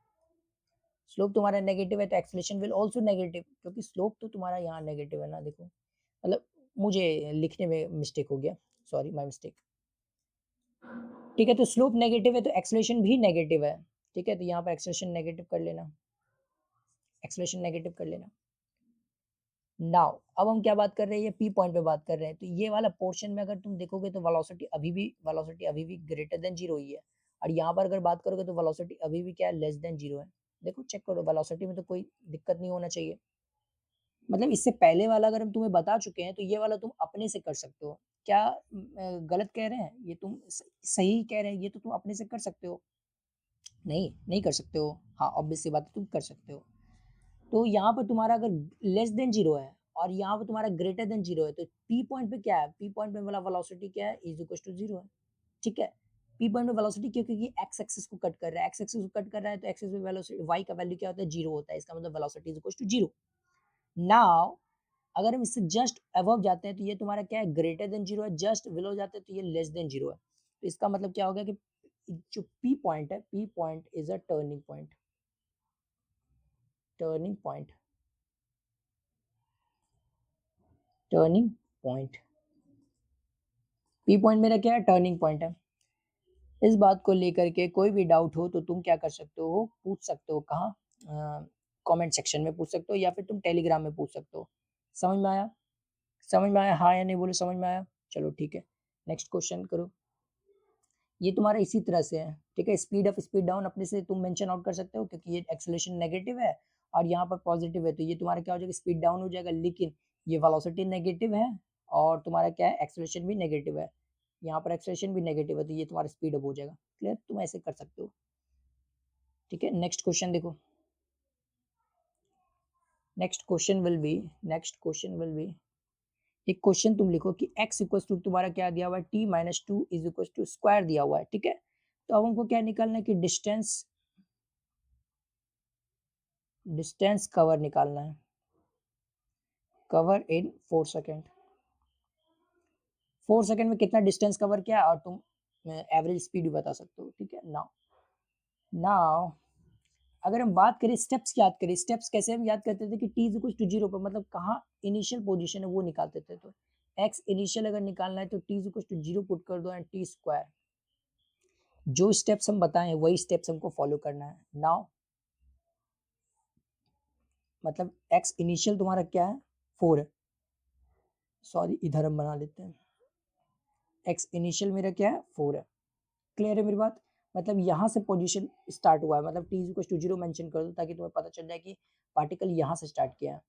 स्लोप तुम्हारा नेगेटिव है तो एक्सेलरेशन विल आल्सो नेगेटिव, क्योंकि स्लोप तो तुम्हारा यहाँ नेगेटिव है ना। देखो मतलब मुझे लिखने में मिस्टेक हो गया, सॉरी माय मिस्टेक। ठीक है, तो स्लोप नेगेटिव है तो एक्सेलरेशन भी नेगेटिव है। ठीक है, तो यहाँ पर एक्सेलरेशन नेगेटिव कर लेना, एक्सेलरेशन नेगेटिव कर लेना। नाउ अब हम क्या बात कर रहे हैं, ये पी पॉइंट पे बात कर रहे हैं। तो ये वाला पोर्शन में अगर तुम देखोगे तो वेलोसिटी अभी भी ग्रेटर देन जीरो ही है, और यहाँ पर अगर बात करोगे तो वेलोसिटी अभी भी क्या है, लेस देन जीरो है। देखो चेक करो, वेलोसिटी में तो कोई दिक्कत नहीं होना चाहिए। मतलब इससे पहले वाला अगर हम तुम्हें बता चुके हैं तो ये वाला तुम अपने से कर सकते हो। क्या गलत कह रहे हैं, ये तुम सही कह रहे हैं, ये तो तुम अपने से कर सकते हो। नहीं नहीं कर सकते हो, हाँ ऑब्वियस सी बात है, तुम कर सकते हो। तो यहाँ पर तुम्हारा अगर लेस देन जीरो है और यहाँ पर तुम्हारा ग्रेटर देन जीरो है, तो पी पॉइंट पे क्या है, पी पॉइंट पे वाला वेलोसिटी क्या है, इज इक्वल टू जीरो है। ठीक है, पी पॉइंट पे वेलोसिटी क्यों, क्योंकि एक्स एक्सिस को कट कर रहा है, एक्स एक्सिस को कट कर रहा है तो एक्सिस पे वेलोसिटी वाई का वैल्यू क्या होता है, जीरो होता है। इसका मतलब velocity is equal to zero. Now अगर हम इससे जस्ट अबव जाते हैं तो ये तुम्हारा क्या है, ग्रेटर देन जीरो है, जस्ट बिलो जाते हैं तो ये लेस देन जीरो है। तो इसका मतलब क्या होगा कि जो पी पॉइंट है, P point is a turning point, turning point, turning point. P point मेरा क्या है, टर्निंग पॉइंट है। इस बात को लेकर के कोई भी डाउट हो तो तुम क्या कर सकते हो, पूछ सकते हो, कहाँ, कमेंट सेक्शन में पूछ सकते हो या फिर तुम टेलीग्राम में पूछ सकते हो। समझ में आया, समझ में आया, हाँ या नहीं बोलो, समझ में आया। चलो ठीक है, नेक्स्ट क्वेश्चन करो। ये तुम्हारा इसी तरह से है। ठीक है, स्पीड अप स्पीड डाउन अपने से तुम मेंशन आउट कर सकते हो, क्योंकि ये एक्सेलरेशन नेगेटिव है और यहाँ पर पॉजिटिव है, तो ये तुम्हारा क्या हो जाएगा, स्पीड डाउन हो जाएगा। लेकिन ये वेलोसिटी नेगेटिव है और तुम्हारा क्या है, एक्सेलरेशन भी नेगेटिव है, यहाँ पर एक्सेलरेशन भी नेगेटिव है, तो ये तुम्हारा स्पीड अप हो जाएगा। क्लियर, तुम ऐसे कर सकते हो। ठीक है, नेक्स्ट क्वेश्चन देखो। नेक्स्ट क्वेश्चन विल बी, एक क्वेश्चन तुम लिखो कि x इक्वल टू तुम्हारा क्या दिया हुआ है, t minus two is equal to square दिया हुआ है। ठीक है, तो अब हमको क्या निकालना है कि डिस्टेंस, डिस्टेंस कवर निकालना है, कवर इन 4 सेकेंड। 4 सेकेंड में कितना डिस्टेंस कवर किया और तुम एवरेज स्पीड भी बता सकते हो। ठीक है, नाउ नाउ अगर हम बात करें स्टेप्स, याद करें स्टेप्स कैसे हम याद करते थे कि t is equal to zero पर, मतलब कहाँ इनिशियल पोजीशन है वो निकालते थे। तो x इनिशियल अगर निकालना है तो t is equal to zero put कर दो एंड टी स्क्वायर। जो स्टेप्स हम बताएं वही स्टेप्स हमको फॉलो करना है। नाउ मतलब x इनिशियल तुम्हारा क्या है, 4 है, सॉरी इधर हम बना लेते हैं, x इनिशियल मेरा क्या है, 4 है। क्लियर है मेरी बात, मतलब यहाँ से पोजीशन स्टार्ट हुआ है, मतलब t is equal to zero mention कर दो ताकि तुम्हें पता चल जाए कि पार्टिकल यहाँ से स्टार्ट किया है।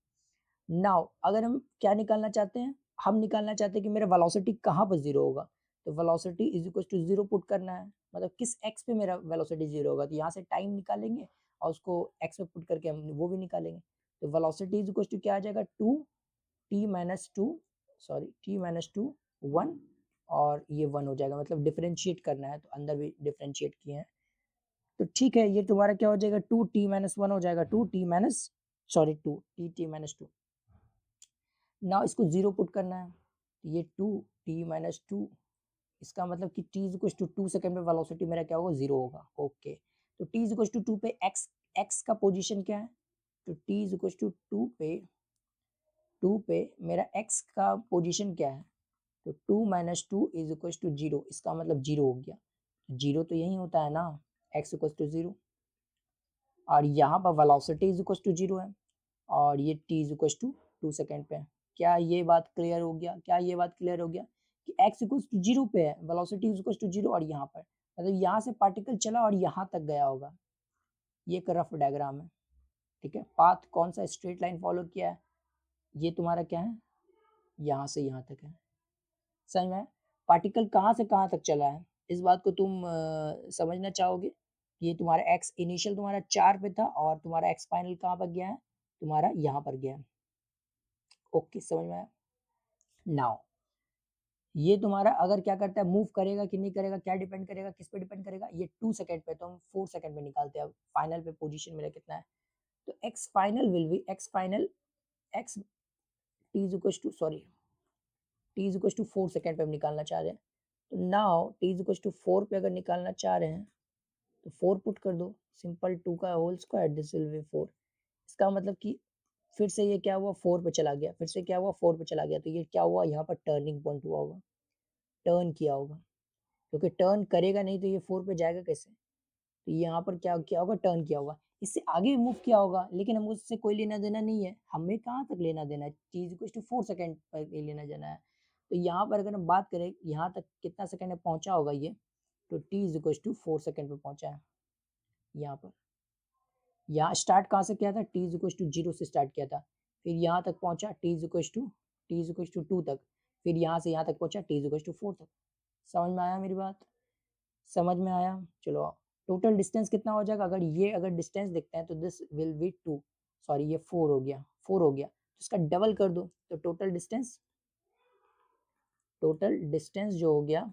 नाउ अगर हम क्या निकालना चाहते हैं, हम निकालना चाहते हैं कि मेरा वेलोसिटी कहाँ पर जीरो होगा, तो velocity is equal to zero put करना है, मतलब किस x पे मेरा वेलोसिटी जीरो होगा। तो यहाँ से टाइम निकालेंगे और उसको x पे पुट करके हम वो भी निकालेंगे। तो वेलोसिटी इज इक्वल टू क्या आ जाएगा, two t minus two, sorry t minus two 1, और ये 1 हो जाएगा, मतलब डिफरेंशिएट करना है तो अंदर भी डिफरेंशिएट किए हैं। तो ठीक है, ये तुम्हारा क्या हो जाएगा, टू टी माइनस वन हो जाएगा, two t minus, sorry two t minus two. ना इसको जीरो पुट करना है, तो ये टू टी माइनस टू, इसका मतलब कि t is equal to 2 second में वेलोसिटी मेरा क्या होगा, जीरो होगा। ओके, तो t इज इक्वल टू 2 पे x का पोजीशन क्या है, तो t इज इक्वल टू 2 पे मेरा x का पोजीशन क्या है, तो 2 minus two is equal to zero, इसका मतलब जीरो हो गया। जीरो तो यही होता है ना, x इक्वल टू जीरो, और यहाँ पर velocity is equal to zero है और ये t is equal to 2 second पे है। क्या ये बात क्लियर हो गया, क्या ये बात क्लियर हो गया कि x इक्वल टू जीरो पे है, velocity is equal to zero, और यहाँ पर मतलब यहाँ से पार्टिकल चला और यहाँ तक गया होगा। ये एक रफ डायग्राम है। ठीक है, पाथ कौन सा स्ट्रेट लाइन फॉलो किया है, ये तुम्हारा क्या है, यहाँ से यहाँ तक है। समझ में, पार्टिकल कहाँ से कहाँ तक चला है, इस बात को तुम समझना चाहोगे। ये तुम्हारा x इनिशियल तुम्हारा 4 पे था और तुम्हारा x फाइनल कहाँ पर गया है, तुम्हारा यहाँ पर गया है। ओके, समझ में आया। नाउ ये तुम्हारा अगर क्या करता है, मूव करेगा कि नहीं करेगा, क्या डिपेंड करेगा, किस पे डिपेंड करेगा, ये 2 सेकंड पे, तो हम 4 सेकंड में निकालते हैं। अब फाइनल पे पोजीशन मेरा कितना है, तो x final will be x final x t is equal to sorry t is equal to 4 second पे हम निकालना चाह रहे हैं। तो now t is equal to 4 पे अगर निकालना चाह रहे हैं तो 4 पुट कर दो, सिंपल 2 का whole square this will be 4। इसका मतलब कि फिर से ये क्या हुआ, 4 पे चला गया, फिर से क्या हुआ, 4 पे चला गया, तो ये क्या हुआ, यहाँ पर टर्निंग पॉइंट हुआ होगा, टर्न किया होगा, क्योंकि टर्न करेगा नहीं तो ये 4 पे जाएगा कैसे, तो यहाँ पर क्या किया होगा, टर्न किया होगा, इससे आगे मूव किया होगा, लेकिन हमको उससे कोई लेना देना नहीं है, हमें कहाँ तक लेना देना है, चीज कुछ टू 4 सेकंड पर लेना देना है। तो यहाँ पर अगर हम बात करें यहाँ तक कितना सेकंड में पहुंचा होगा ये, तो t is equal to 4 second पे पहुंचा है। यहाँ पर यहाँ स्टार्ट कहाँ से किया था, टी इज इक्वल टू 0 से स्टार्ट किया था, फिर यहाँ तक पहुंचा टी इज इक्वल टू 2 तक, फिर यहाँ से यहाँ तक पहुंचा टी इज इक्वल टू 4 तक। समझ में आया मेरी बात, समझ में आया। चलो टोटल डिस्टेंस कितना हो जाएगा, अगर ये अगर डिस्टेंस देखते हैं तो दिस विल बी 2, सॉरी ये 4 हो गया, 4 हो गया, तो इसका डबल कर दो, तो टोटल डिस्टेंस जो हो गया,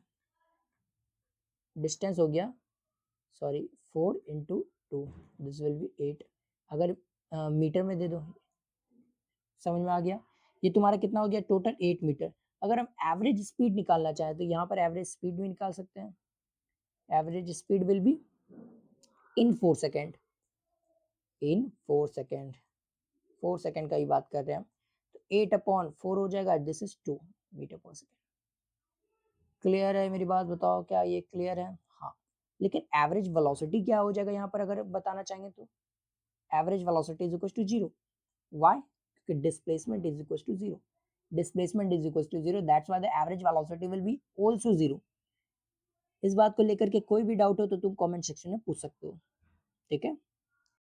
डिस्टेंस हो गया sorry 4 into 2 this will B 8, अगर मीटर में दे दो, समझ में आ गया। ये तुम्हारा कितना हो गया, टोटल 8 मीटर। अगर हम एवरेज स्पीड निकालना चाहें तो यहाँ पर एवरेज स्पीड भी निकाल सकते हैं, average speed will be in 4 second, in 4 second, 4 second का ही बात कर रहे हैं हम, तो 8/4 हो जाएगा, दिस इज 2 मीटर पर सेकेंड। क्लियर है मेरी बात, बताओ क्या ये क्लियर है। हाँ, लेकिन एवरेज वेलोसिटी क्या हो जाएगा यहाँ पर अगर बताना चाहेंगे तो, average velocity is equal to 0, why, क्योंकि displacement is equal to 0, displacement is equal to 0, that's why the average velocity will be also 0। इस बात को लेकर के कोई भी डाउट हो तो तुम कमेंट सेक्शन में पूछ सकते हो, ठीक है।